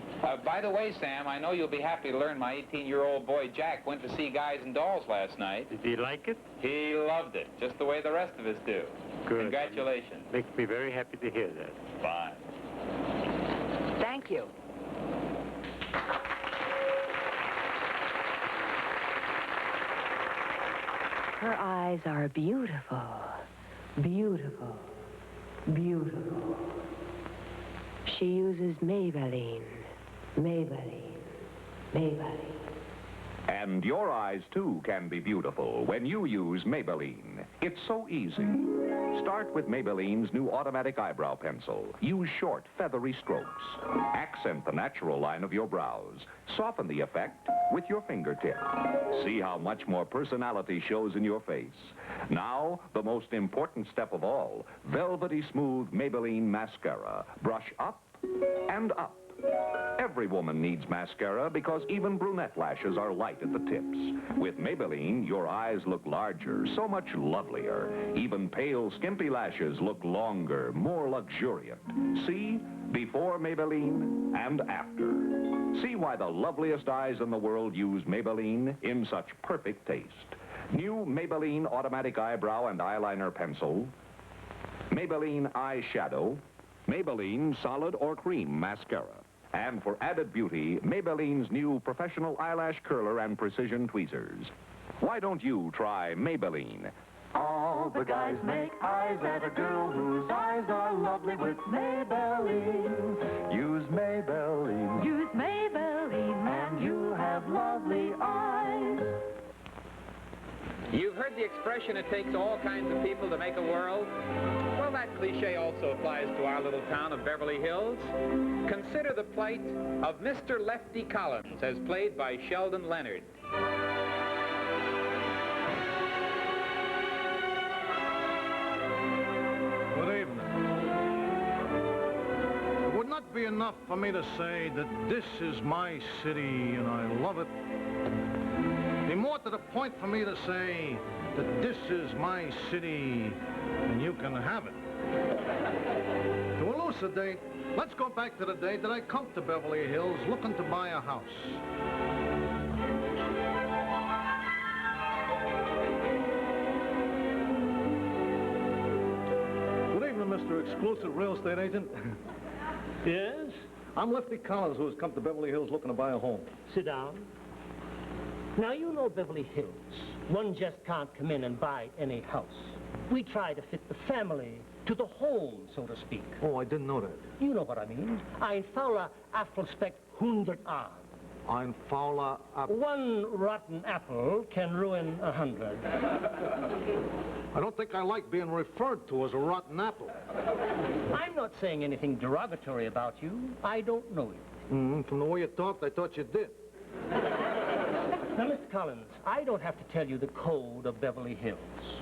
By the way, Sam, I know you'll be happy to learn my 18-year-old boy Jack went to see Guys and Dolls last night. Did he like it? He loved it, just the way the rest of us do. Good. Congratulations. Makes me very happy to hear that. Fine. Thank you. Her eyes are beautiful, beautiful, beautiful. She uses Maybelline, Maybelline, Maybelline. And your eyes, too, can be beautiful when you use Maybelline. It's so easy. Start with Maybelline's new automatic eyebrow pencil. Use short, feathery strokes. Accent the natural line of your brows. Soften the effect with your fingertip. See how much more personality shows in your face. Now, the most important step of all, velvety smooth Maybelline mascara. Brush up and up. Every woman needs mascara because even brunette lashes are light at the tips. With Maybelline, your eyes look larger, so much lovelier. Even pale, skimpy lashes look longer, more luxuriant. See? Before Maybelline and after. See why the loveliest eyes in the world use Maybelline in such perfect taste. New Maybelline automatic eyebrow and eyeliner pencil, Maybelline eyeshadow, Maybelline solid or cream mascara. And for added beauty, Maybelline's new professional eyelash curler and precision tweezers. Why don't you try Maybelline? All the guys make eyes at a girl whose eyes are lovely with Maybelline. Use Maybelline. Use Maybelline and you have lovely eyes. You've heard the expression, it takes all kinds of people to make a world. Well, that cliche also applies to our little town of Beverly Hills. Consider the plight of Mr. Lefty Collins, as played by Sheldon Leonard. Good evening. It would not be enough for me to say that this is my city and I love it. Be more to the point for me to say that this is my city and you can have it. To elucidate, let's go back to the day that I come to Beverly Hills looking to buy a house. Good evening, Mr. Exclusive Real Estate Agent. Yes? I'm Lefty Collins, who has come to Beverly Hills looking to buy a home. Sit down. Now, you know Beverly Hills. One just can't come in and buy any house. We try to fit the family to the home, so to speak. Oh, I didn't know that. You know what I mean. Ein fauler Apfel speckt 100 an. Ein fauler Apfel. One rotten apple can ruin 100. I don't think I like being referred to as a rotten apple. I'm not saying anything derogatory about you. I don't know you. From the way you talked, I thought you did. Now, Mr. Collins, I don't have to tell you the code of Beverly Hills.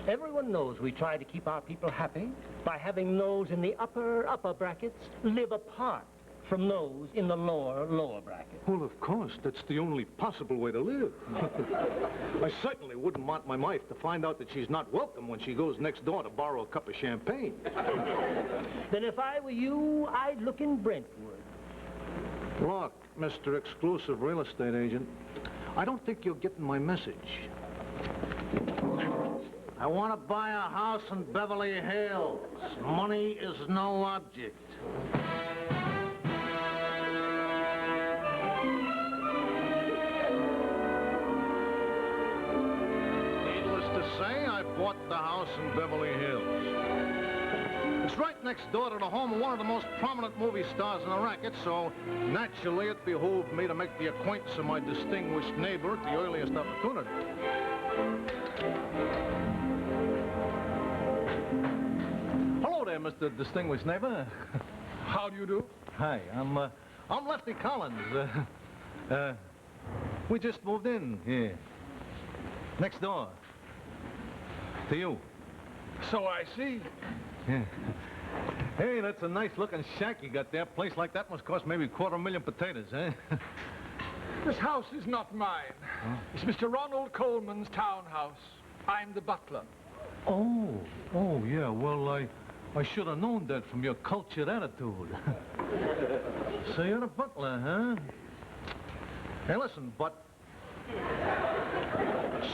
Everyone knows we try to keep our people happy by having those in the upper brackets live apart from those in the lower brackets. Well, of course, that's the only possible way to live. I certainly wouldn't want my wife to find out that she's not welcome when she goes next door to borrow a cup of champagne. Then if I were you, I'd look in Brentwood. Look, Mr. Exclusive Real Estate Agent, I don't think you're getting my message. I want to buy a house in Beverly Hills. Money is no object. Needless to say, I bought the house in Beverly Hills. It's right next door to the home of one of the most prominent movie stars in the racket, so naturally it behooved me to make the acquaintance of my distinguished neighbor at the earliest opportunity. Hello there, Mr. Distinguished Neighbor. How do you do? Hi, I'm Lefty Collins. We just moved in here. Next door. To you. So I see. Yeah. Hey, that's a nice-looking shack you got there. A place like that must cost maybe $250,000 potatoes, eh? This house is not mine. Huh? It's Mr. Ronald Coleman's townhouse. I'm the butler. Oh, yeah, well, I should have known that from your cultured attitude. So you're the butler, huh? Hey, listen, but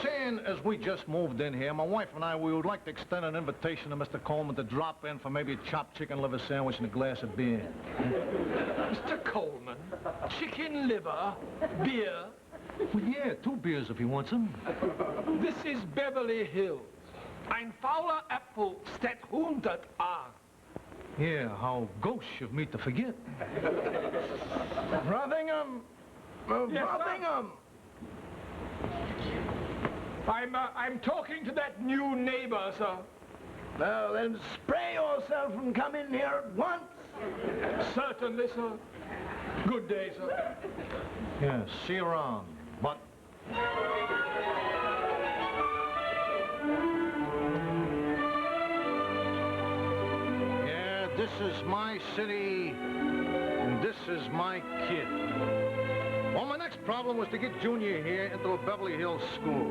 seeing as we just moved in here, my wife and I, we would like to extend an invitation to Mr. Coleman to drop in for maybe a chopped chicken liver sandwich and a glass of beer. Mr. Coleman, chicken liver, beer? Well, yeah, 2 beers if he wants them. This is Beverly Hills. Ein fauler Apfel steht 100 an. Yeah, how gauche of me to forget. Rothingham! Yes, Rothingham! I'm talking to that new neighbor, sir. Well, then spray yourself and come in here at once. Certainly, sir. Good day, sir. Yeah, see you around, but... Yeah, this is my city, and this is my kid. Well, my next problem was to get Junior here into a Beverly Hills school.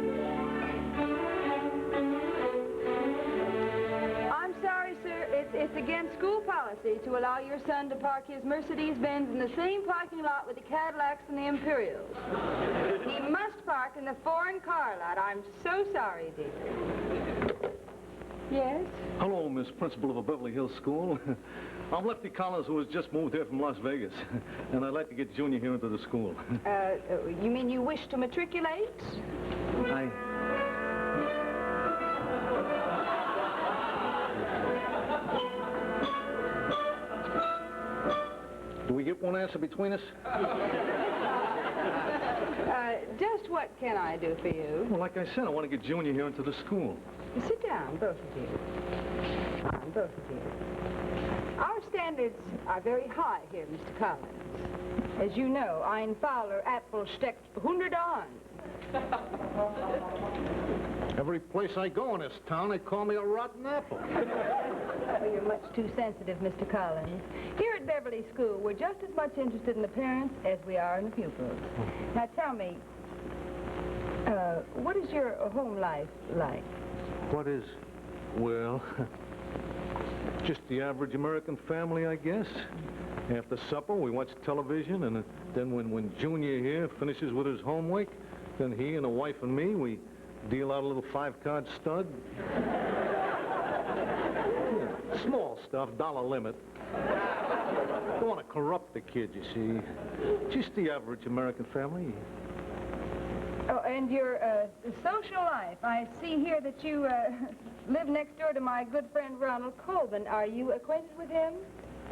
I'm sorry, sir. It's against school policy to allow your son to park his Mercedes-Benz in the same parking lot with the Cadillacs and the Imperials. He must park in the foreign car lot. I'm so sorry, dear. Yes? Hello, Miss Principal of a Beverly Hills school. I'm Lefty Collins, who has just moved here from Las Vegas, and I'd like to get Junior here into the school. You mean you wish to matriculate? we get one answer between us? Just what can I do for you? Well, like I said, I want to get Junior here into the school. Sit down, both of you. Both of you. Our standards are very high here, Mr. Collins. As you know, ein Fowler Apfel steckt 100 on. Every place I go in this town, they call me a rotten apple. Well, you're much too sensitive, Mr. Collins. Here at Beverly School, we're just as much interested in the parents as we are in the pupils. Now, tell me, what is your home life like? What is? Well, just the average American family, I guess. After supper, we watch television, and then when Junior here finishes with his homework, then he and the wife and me, we deal out a little 5-card stud. Yeah, small stuff, $1 limit. Don't want to corrupt the kid, you see. Just the average American family. Oh, and your social life. I see here that you live next door to my good friend Ronald Colvin. Are you acquainted with him?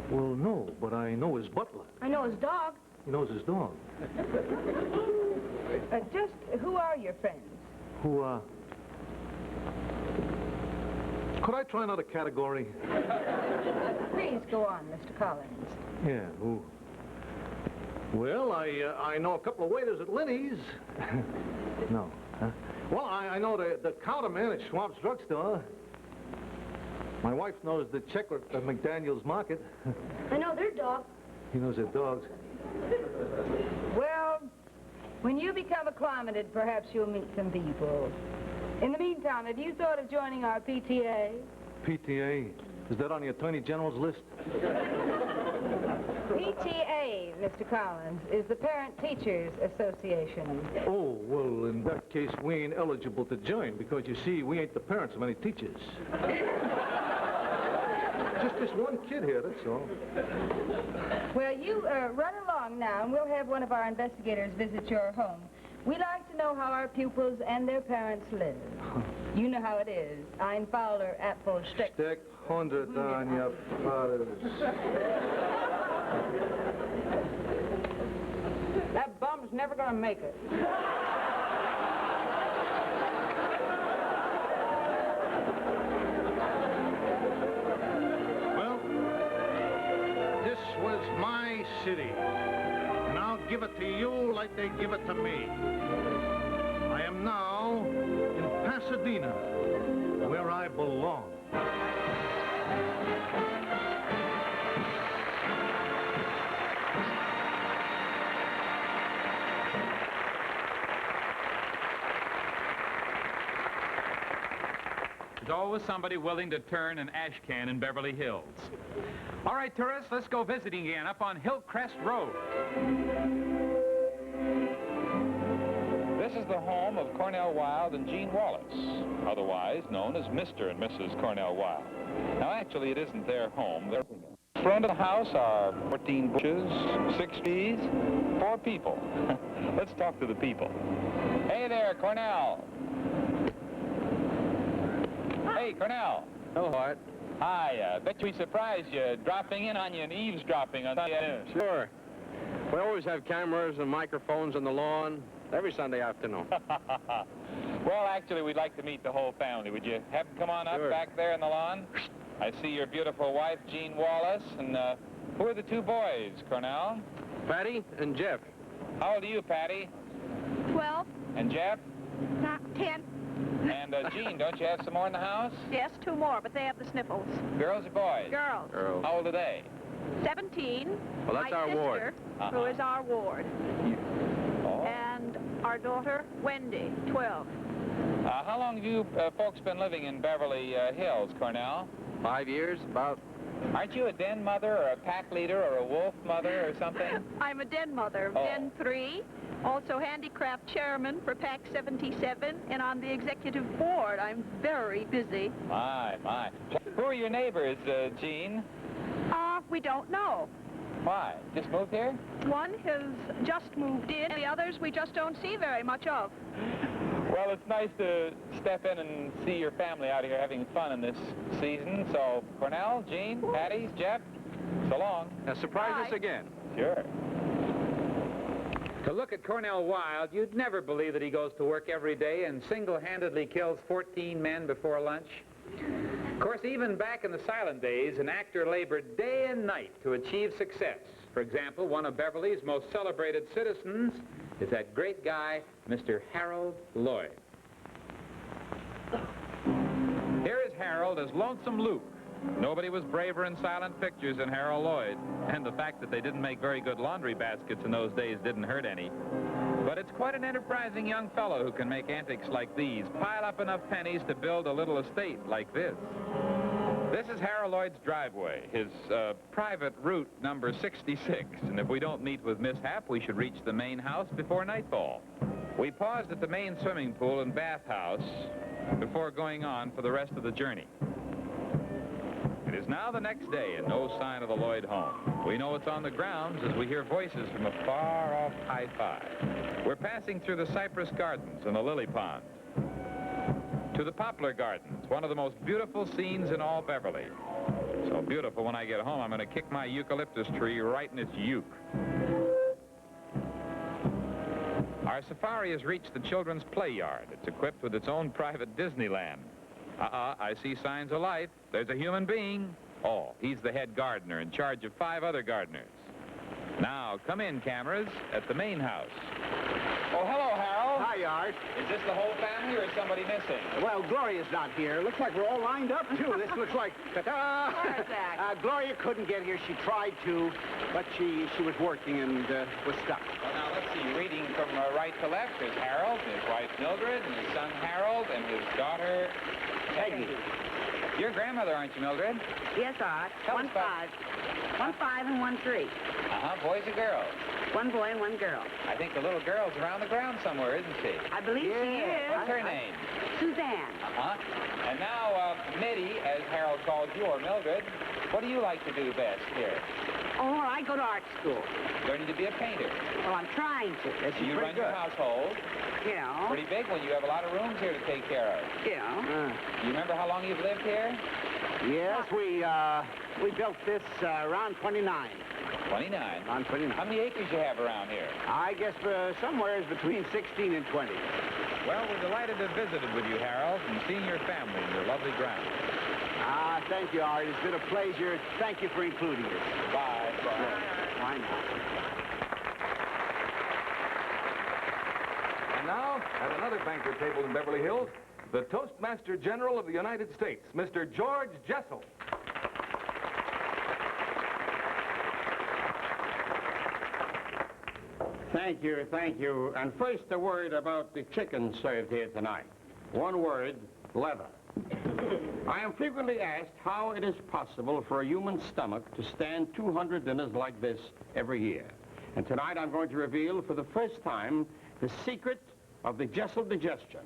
Well, no, but I know his butler. I know his dog. He knows his dog. Just who are your friends? Who, Could I try another category? Please go on, Mr. Collins. Yeah, who? Well, I know a couple of waiters at Linny's. No. Huh? Well, I know the counterman at Schwab's drugstore. My wife knows the checker at McDaniel's Market. I know their dog. He knows their dogs. Well, when you become acclimated, perhaps you'll meet some people. In the meantime, have you thought of joining our PTA? PTA? Is that on the Attorney General's list? PTA, Mr. Collins, is the Parent Teachers Association. Oh, well, in that case, we ain't eligible to join because, you see, we ain't the parents of any teachers. Just this one kid here, that's all. Well, you run along now, and we'll have one of our investigators visit your home. We like to know how our pupils and their parents live. You know how it is. Ein Fowler Apfel steckt 100 on your fathers. That bum's never gonna make it. Well, this was my city, and I'll give it to you like they give it to me. I am now in Pasadena, where I belong. There's always somebody willing to turn an ash can in Beverly Hills. All right, tourists, let's go visiting again up on Hillcrest Road. This is the home of Cornell Wilde and Jean Wallace, otherwise known as Mr. and Mrs. Cornell Wilde. Now, actually, it isn't their home. In front of the house are 14 bushes, 6 trees, 4 people. Let's talk to the people. Hey there, Cornell. Hey, Cornell. Hello, Art. Hi, bet we surprised you dropping in on you and eavesdropping on Sunday afternoon. Sure. We always have cameras and microphones on the lawn every Sunday afternoon. Well, actually, we'd like to meet the whole family. Would you have them come on up Sure. back there in the lawn? I see your beautiful wife, Jean Wallace, and who are the 2 boys, Cornell? Patty and Jeff. How old are you, Patty? 12. And Jeff? 10. And Jean, don't you have some more in the house? Yes, 2 more, but they have the sniffles. Girls or boys? Girls. Girls. How old are they? 17. Well, that's my our sister, ward. who is our ward. Oh. And our daughter, Wendy, 12. How long have you folks been living in Beverly Hills, Cornell? 5 years, about. Aren't you a den mother or a pack leader or a wolf mother or something? I'm a den mother, Oh. Den 3. Also handicraft chairman for PAC 77, and on the executive board. I'm very busy. My. Who are your neighbors, Jean? We don't know. Why? Just moved here? One has just moved in, the others we just don't see very much of. Well, it's nice to step in and see your family out here having fun in this season. So, Cornell, Jean, Patty, Jeff, so long. Surprise us again. sure. To look at Cornell Wilde, you'd never believe that he goes to work every day and single-handedly kills 14 men before lunch. Of course, even back in the silent days, an actor labored day and night to achieve success. For example, one of Beverly's most celebrated citizens is that great guy, Mr. Harold Lloyd. Here is Harold as Lonesome Luke. Nobody was braver in silent pictures than Harold Lloyd, and the fact that they didn't make very good laundry baskets in those days didn't hurt any. But it's quite an enterprising young fellow who can make antics like these, pile up enough pennies to build a little estate like this. This is Harold Lloyd's driveway, his private route number 66, and if we don't meet with mishap, we should reach the main house before nightfall. We paused at the main swimming pool and bathhouse before going on for the rest of the journey. It is now the next day and no sign of the Lloyd home. We know it's on the grounds as we hear voices from a far-off high-five. We're passing through the cypress gardens and the lily pond to the poplar gardens, one of the most beautiful scenes in all Beverly. So beautiful when I get home, I'm going to kick my eucalyptus tree right in its uke. Our safari has reached the children's play yard. It's equipped with its own private Disneyland. I see signs of life. There's a human being. Oh, he's the head gardener in charge of 5 other gardeners. Now, come in, cameras, at the main house. Oh, hello, Harold. Hi, Art. Is this the whole family or is somebody missing? Well, Gloria's not here. Looks like we're all lined up, too. This looks like... Gloria couldn't get here. She tried to, but she was working and was stuck. Well, now, let's see. Reading from right to left, there's Harold, his wife Mildred, and his son Harold, and his daughter Peggy. You're grandmother, aren't you, Mildred? Yes, Art. 1 5. 1 5 and 1 3. Boys or girls? 1 boy and 1 girl. I think the little girl's around the ground somewhere, isn't she? I believe she is. What's her name? Suzanne. And now, Mitty, as Harold calls you, or Mildred, what do you like to do best here? Oh, I go to art school. Learning to be a painter. Well, I'm trying to. Do you run your household? Yeah. Pretty big one. You have a lot of rooms here to take care of. Yeah. You remember how long you've lived here? Yes, we built this around 29. 29? On 29. How many acres you have around here? I guess somewhere between 16 and 20. Well, we're delighted to have visited with you, Harold, and seeing your family and your lovely grounds. Thank you, Art. It's been a pleasure. Thank you for including us. Bye. Bye. Bye now. And now, at another banquet table in Beverly Hills, the Toastmaster General of the United States, Mr. George Jessel. Thank you, thank you. And first, a word about the chicken served here tonight. One word, leather. I am frequently asked how it is possible for a human stomach to stand 200 dinners like this every year. And tonight I'm going to reveal for the first time the secret of the Jessel digestion.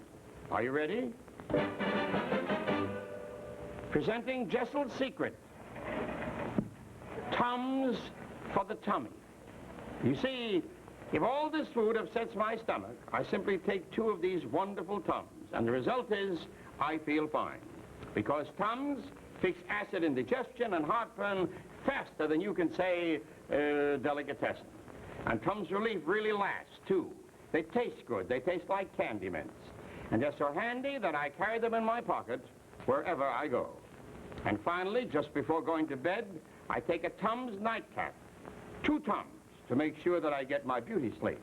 Are you ready? Presenting Jessel's secret. Tums for the tummy. You see, if all this food upsets my stomach, I simply take 2 of these wonderful Tums, and the result is I feel fine. Because Tums fix acid indigestion and heartburn faster than you can say delicatessen. And Tums Relief really lasts, too. They taste good. They taste like candy mints. And they're so handy that I carry them in my pocket wherever I go. And finally, just before going to bed, I take a Tums nightcap. 2 Tums to make sure that I get my beauty sleep.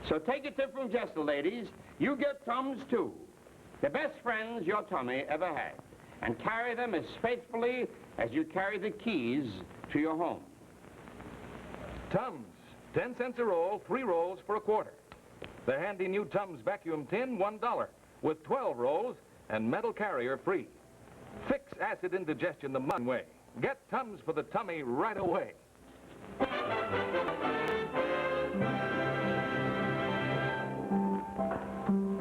So take a tip from Jessel, ladies. You get Tums, too. The best friends your tummy ever had. And carry them as faithfully as you carry the keys to your home. Tums, 10 cents a roll, 3 rolls for a quarter. The handy new Tums vacuum tin, $1, with 12 rolls and metal carrier free. Fix acid indigestion the modern way. Get Tums for the tummy right away.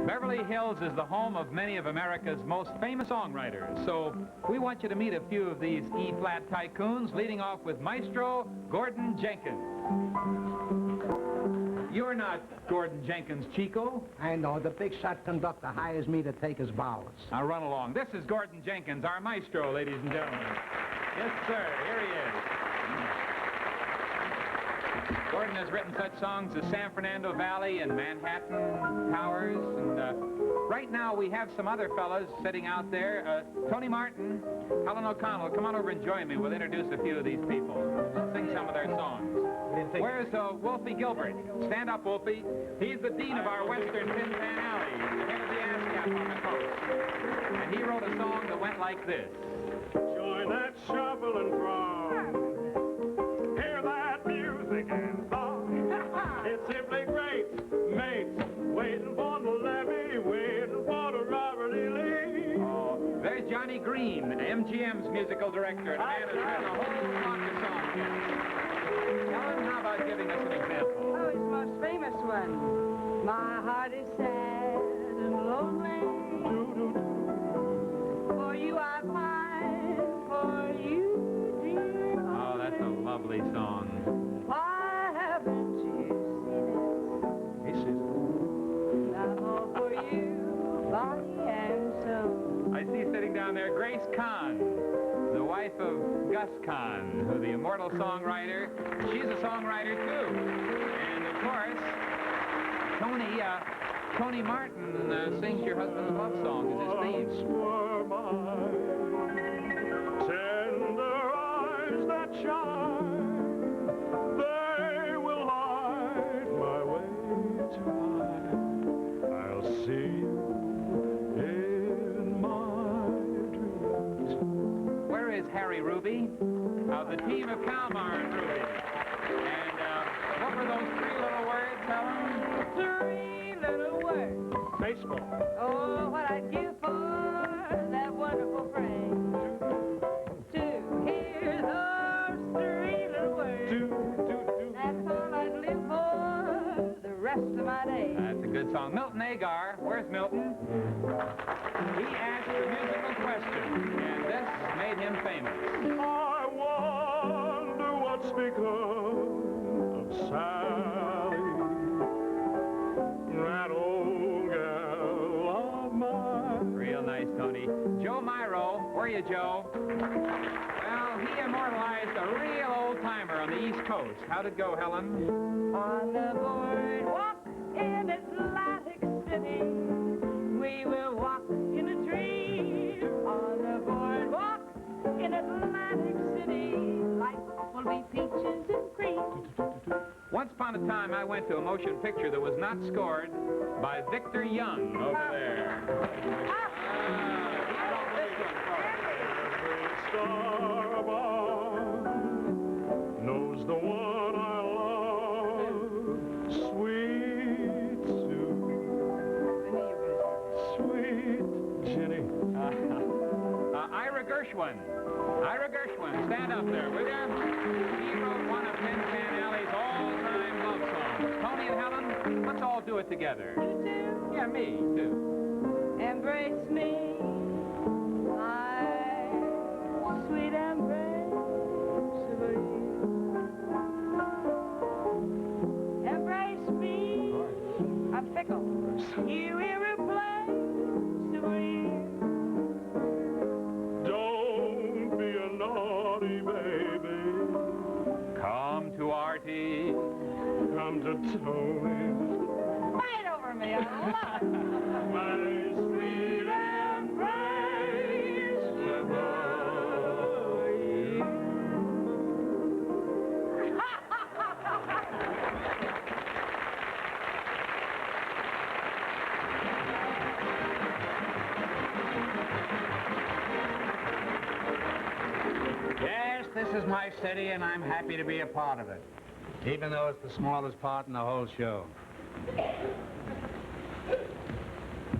Beverly Hills is the home of many of America's most famous songwriters, so we want you to meet a few of these E-flat tycoons, leading off with Maestro Gordon Jenkins. You're not Gordon Jenkins, Chico. I know. The big shot conductor hires me to take his bowels. Now run along. This is Gordon Jenkins, our maestro, ladies and gentlemen. Yes, sir. Here he is. Gordon has written such songs as San Fernando Valley and Manhattan Towers. And right now we have some other fellas sitting out there. Tony Martin, Helen O'Connell. Come on over and join me. We'll introduce a few of these people. Sing some of their songs. Where's Wolfie Gilbert? Stand up, Wolfie. He's the dean of our Western Tin Pan Alley, the head of the ASCAP on the coast. And he wrote a song that went like this. Join that shuffle and crawl. Hear that music and song. It's simply great, mates. Waiting for the levee, waiting for the Robert E. Lee. Oh, there's Johnny Greene, MGM's musical director, and the man who's written a whole lot of songs. Helen, how about giving us an example? Oh, his most famous one. My heart is sad and lonely. For you I pine, for you, dear. Oh, that's a lovely song. Why haven't you seen it? This is... I'm all for you, body and soul. I see sitting down there Grace Kahn, the wife of Gus Kahn, who the immortal songwriter. She's a songwriter, too. And, of course, Tony Martin sings your husband's love song as his theme. Tender eyes that shine, they will light my way tonight. I'll see you in my dreams. Where is Harry Ruby? The team of Kalmar and Ruby. And what were those three little words, Helen? Three little words. Baseball. Oh, what I'd give for that wonderful phrase. To hear those three little words. That's all I'd live for the rest of my days. That's a good song. Milton Agar. Where's Milton? He asked a musical question, and this made him famous. I wonder what's become of Sally, that old gal of mine. Real nice, Tony. Joe Myro. Where are you, Joe? Well, he immortalized a real old-timer on the East Coast. How'd it go, Helen? On the boardwalk in Atlantic City, we will walk in a dream. On the boardwalk in Atlantic City, life will be peaches and cream. Once upon a time, I went to a motion picture that was not scored by Victor Young over there. Star above knows the one I love, sweet Sue, sweet Jenny. Ira Gershwin. Ira Gershwin, stand up there, will ya? He wrote one of Tin Pan Alley's all-time love songs. Tony and Helen, let's all do it together. You too? Yeah, me, too. Embrace me, my sweet embrace of you. Embrace me, I'm fickle. You irreplaceable. Don't be a naughty baby. Come to Artie. Come to Tony. Fight over me, I love it. My sweet embrace above you. Yes, this is my city, and I'm happy to be a part of it, even though it's the smallest part in the whole show.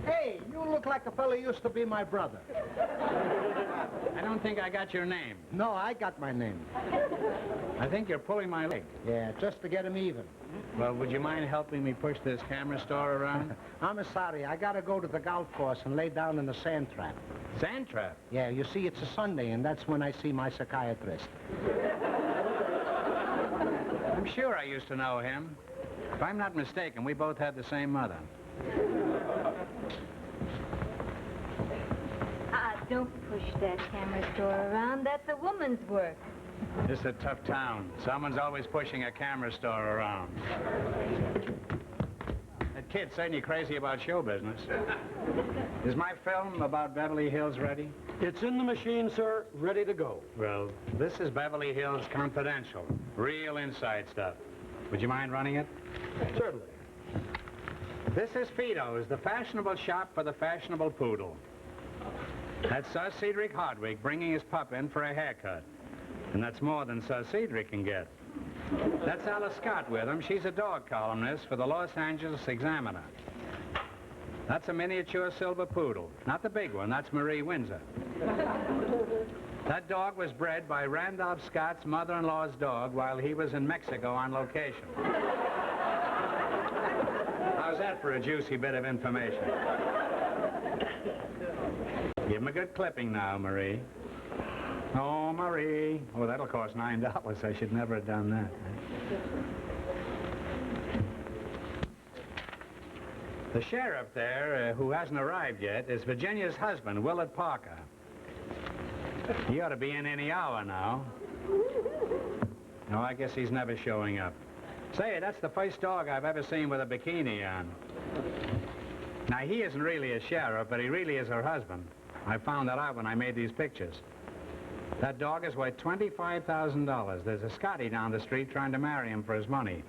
Hey, you look like a fella who used to be my brother. I don't think I got your name. No, I got my name. I think you're pulling my leg. Yeah, just to get him even. Well, would you mind helping me push this camera store around? I'm sorry. I gotta go to the golf course and lay down in the sand trap. Sand trap? Yeah, you see, it's a Sunday, and that's when I see my psychiatrist. I'm sure I used to know him. If I'm not mistaken, we both had the same mother. Don't push that camera store around. That's a woman's work. This is a tough town. Someone's always pushing a camera store around. That kid's certainly crazy about show business. Is my film about Beverly Hills ready? It's in the machine, sir, ready to go. Well, this is Beverly Hills Confidential. Real inside stuff. Would you mind running it? Certainly. This is Fido's, the fashionable shop for the fashionable poodle. That's Sir Cedric Hardwick bringing his pup in for a haircut. And that's more than Sir Cedric can get. That's Alice Scott with him. She's a dog columnist for the Los Angeles Examiner. That's a miniature silver poodle. Not the big one, that's Marie Windsor. That dog was bred by Randolph Scott's mother-in-law's dog while he was in Mexico on location. How's that for a juicy bit of information? Give him a good clipping now, Marie. Oh, Marie. Oh, that'll cost $9. I should never have done that. The sheriff there, who hasn't arrived yet, is Virginia's husband, Willard Parker. He ought to be in any hour now. No, I guess he's never showing up. Say, that's the first dog I've ever seen with a bikini on. Now, he isn't really a sheriff, but he really is her husband. I found that out when I made these pictures. That dog is worth $25,000. There's a Scotty down the street trying to marry him for his money.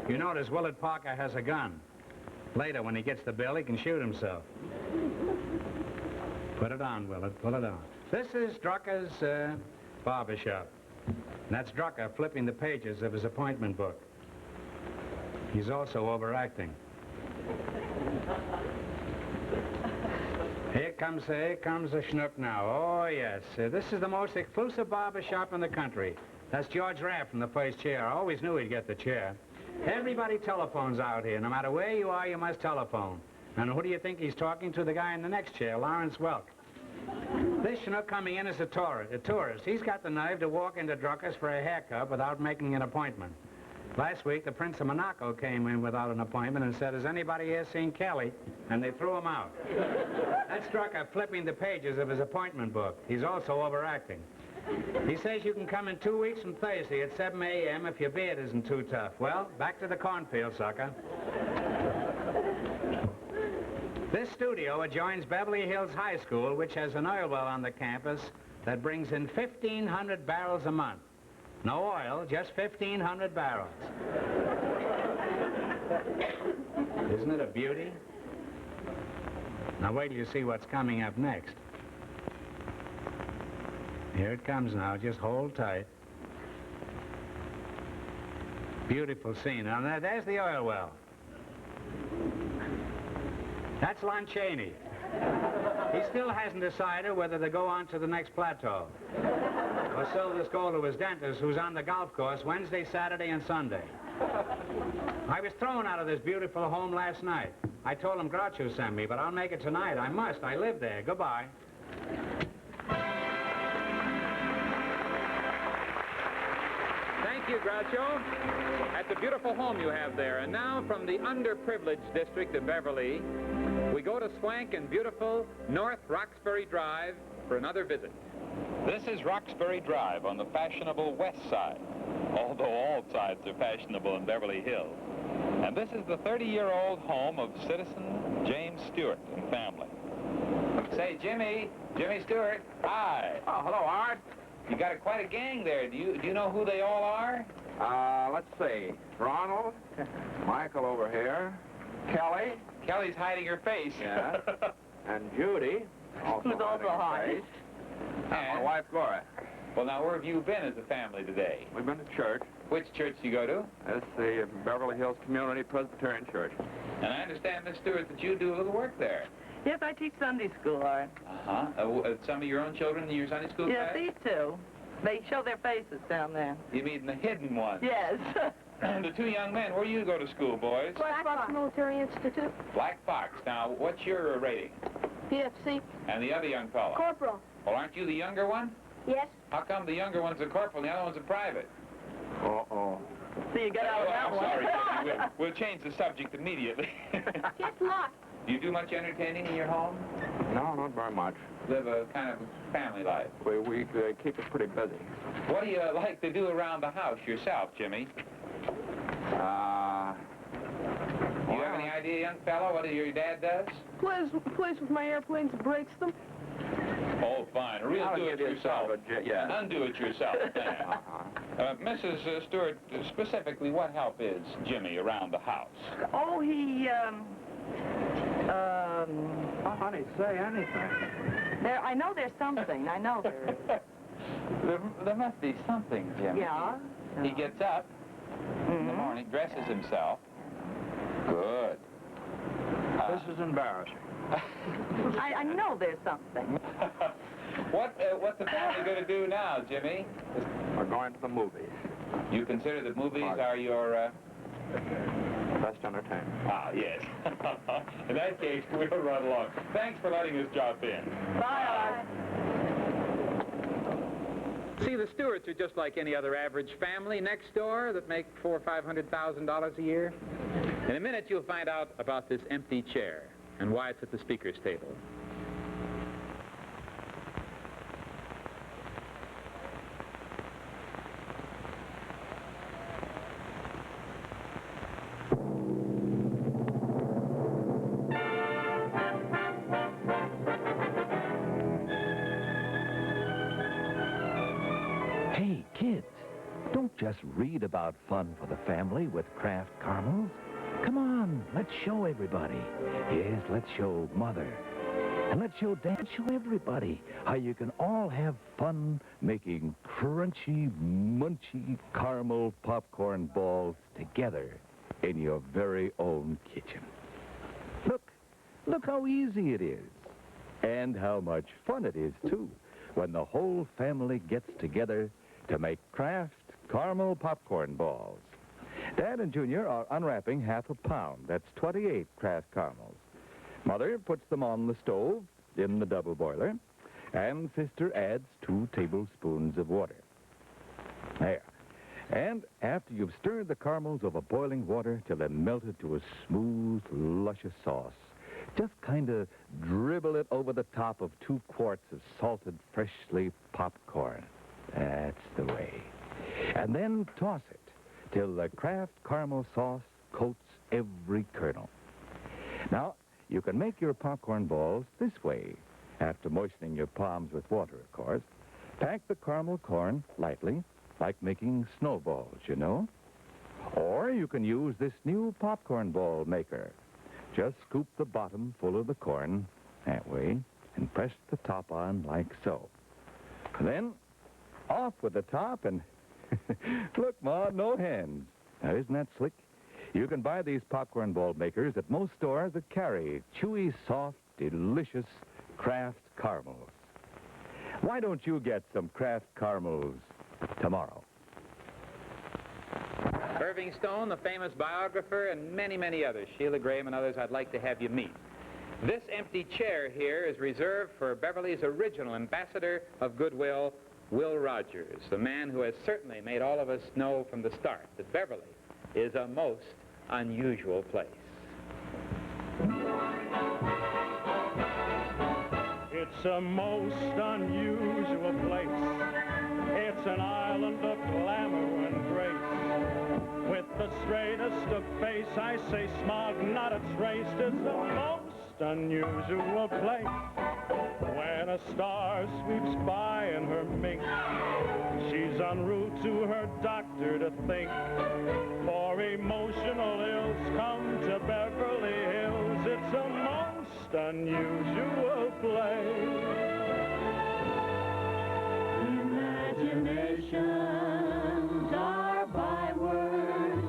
You notice Willard Parker has a gun. Later, when he gets the bill, he can shoot himself. Put it on, Willard, put it on. This is Drucker's barber shop. And that's Drucker flipping the pages of his appointment book. He's also overacting. Here comes the schnook now. Oh, yes. This is the most exclusive barber shop in the country. That's George Rapp from the first chair. I always knew he'd get the chair. Everybody telephones out here. No matter where you are, you must telephone. And who do you think he's talking to? The guy in the next chair, Lawrence Welk. This schnook coming in is a tourist. He's got the nerve to walk into Drucker's for a haircut without making an appointment. Last week, the Prince of Monaco came in without an appointment and said, has anybody here seen Kelly? And they threw him out. That's Drucker flipping the pages of his appointment book. He's also overacting. He says you can come in 2 weeks from Thursday at 7 a.m. if your beard isn't too tough. Well, back to the cornfield, sucker. This studio adjoins Beverly Hills High School, which has an oil well on the campus that brings in 1,500 barrels a month. No oil, just 1,500 barrels. Isn't it a beauty? Now wait till you see what's coming up next. Here it comes now, just hold tight. Beautiful scene. Now there's the oil well. That's Lon Chaney. He still hasn't decided whether to go on to the next plateau or sell this gold to his dentist, who's on the golf course Wednesday, Saturday, and Sunday. I was thrown out of this beautiful home last night. I told him Groucho sent me, but I'll make it tonight. I must. I live there. Goodbye. Thank you, Groucho. That's a beautiful home you have there. And now, from the underprivileged district of Beverly, we go to swank and beautiful North Roxbury Drive for another visit. This is Roxbury Drive on the fashionable west side, although all sides are fashionable in Beverly Hills. And this is the 30-year-old home of citizen James Stewart and family. Say, Jimmy Stewart. Hi. Oh, hello, Art. You got quite a gang there. Do you know who they all are? Let's see. Ronald, Michael over here, Kelly. Kelly's hiding her face. Yeah. And Judy. Who's also hiding. And my wife, Gloria. Well, now, where have you been as a family today? We've been to church. Which church do you go to? That's the Beverly Hills Community Presbyterian Church. And I understand, Miss Stewart, that you do a little work there. Yes, I teach Sunday school, Art. Some of your own children in your Sunday school class? Yes, these two. They show their faces down there. You mean the hidden ones? Yes. The two young men, where do you go to school, boys? Black Fox Military Institute. Black Fox. Now, what's your rating? PFC. And the other young fellow? Corporal. Well, aren't you the younger one? Yes. How come the younger one's a corporal and the other one's a private? Uh-oh. So you got out of that I'm one. sorry. We'll change the subject immediately. Get locked. Do you do much entertaining in your home? No, not very much. Live a kind of family life? We keep us pretty busy. What do you like to do around the house yourself, Jimmy? Do you have any idea, young fellow, what your dad does? Plays with my airplanes and breaks them. Oh, fine. A real do-it-yourself. Yeah. Undo-it-yourself man. Mrs. Stewart, specifically, what help is Jimmy around the house? Oh, he, Oh, honey, say anything. I know there's something. I know there is. There must be something, Jimmy. Yeah. He gets up in the morning, dresses himself. Good. This is embarrassing. I know there's something. What's the family going to do now, Jimmy? We're going to the movies. You consider that movies are your... best entertainment. Ah, yes. In that case, we'll run along. Thanks for letting us drop in. Bye. See, the Stewarts are just like any other average family next door that make $400,000 or $500,000 a year. In a minute, you'll find out about this empty chair and why it's at the speaker's table. Hey, kids, don't just read about fun for the family with Kraft caramels. Come on, let's show everybody. Yes, let's show Mother. And let's show Dad, show everybody how you can all have fun making crunchy, munchy caramel popcorn balls together in your very own kitchen. Look how easy it is. And how much fun it is, too, when the whole family gets together to make Kraft caramel popcorn balls. Dad and Junior are unwrapping half a pound. That's 28 Kraft caramels. Mother puts them on the stove in the double boiler, and Sister adds 2 tablespoons of water. There. And after you've stirred the caramels over boiling water till they're melted to a smooth, luscious sauce, just kind of dribble it over the top of 2 quarts of salted, freshly popped corn. That's the way. And then toss it till the Kraft caramel sauce coats every kernel. Now, you can make your popcorn balls this way. After moistening your palms with water, of course. Pack the caramel corn lightly, like making snowballs, you know. Or you can use this new popcorn ball maker. Just scoop the bottom full of the corn, that way, and press the top on like so. Then, off with the top and... Look, Ma, no hands. Now, isn't that slick? You can buy these popcorn ball makers at most stores that carry chewy, soft, delicious Kraft caramels. Why don't you get some Kraft caramels tomorrow? Irving Stone, the famous biographer, and many, many others, Sheila Graham and others I'd like to have you meet. This empty chair here is reserved for Beverly's original ambassador of goodwill, Will Rogers, the man who has certainly made all of us know from the start that Beverly is a most unusual place. It's a most unusual place. It's an island of glamour and grace. With the straightest of face, I say smog, not a trace. It's a most unusual place. When a star sweeps by in her mink, she's en route to her doctor to think. For emotional ills, come to Beverly Hills. It's a most unusual place. Imaginations are byword.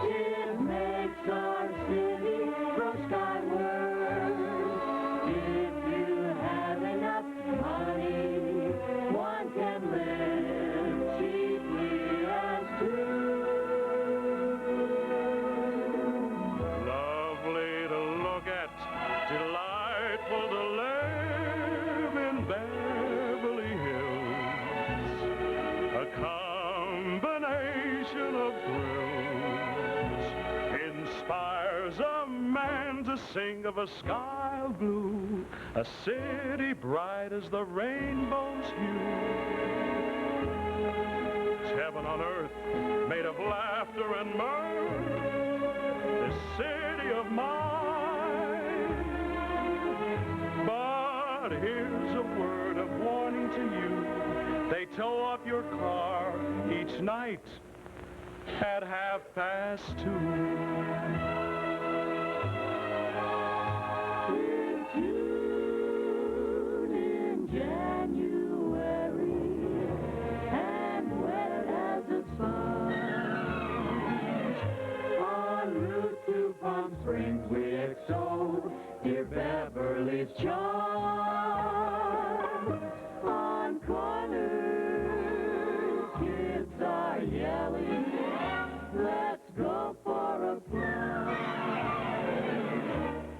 It makes our city grow skyward. If you have enough money, one can live cheaply and true. Lovely to look at, delightful to live in to sing of a sky of blue, a city bright as the rainbow's hue. It's heaven on earth, made of laughter and mirth, this city of mine. But here's a word of warning to you. They tow up your car each night at 2:30. It's June in January, and wet as a sponge. En route to Palm Springs we extol dear Beverly's charm. On corners kids are yelling, let's go for a prom.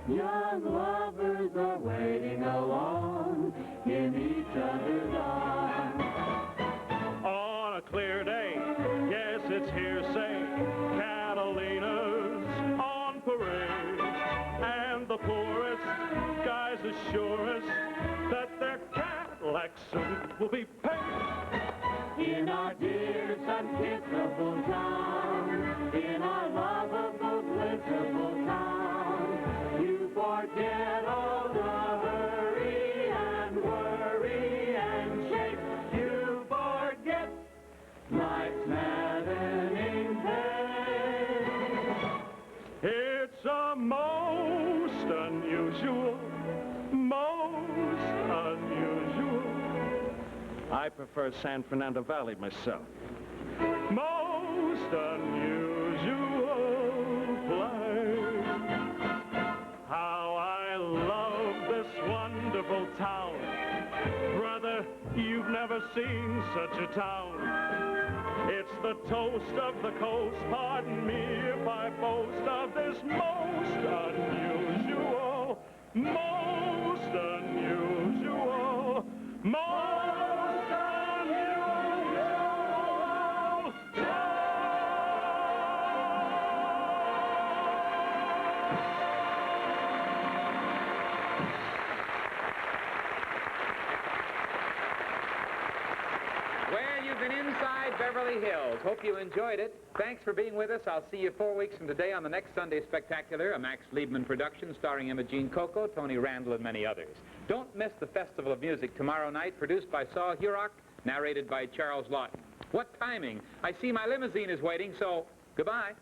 Young lovers are waiting along in each other's arms. On a clear day, yes, it's hearsay, Catalina's on parade, and the poorest guys assure us that their Cadillac soon will be paid. In our dear sun-kissable town, in our lovable, blissful town, you forget all the hurry and worry and shake. You forget life's maddening pain. It's a most unusual, I prefer San Fernando Valley myself. Most unusual place. How I love this wonderful town. Brother, you've never seen such a town. It's the toast of the coast. Pardon me if I boast of this most unusual, most unusual, most Inside Beverly Hills. Hope you enjoyed it. Thanks for being with us. I'll see you 4 weeks from today on the next Sunday Spectacular, a Max Liebman production starring Imogene Coco, Tony Randall, and many others. Don't miss the Festival of Music tomorrow night, produced by Saul Hurock, narrated by Charles Lawton. What timing! I see my limousine is waiting, so goodbye.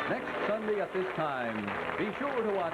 Next Sunday at this time, be sure to watch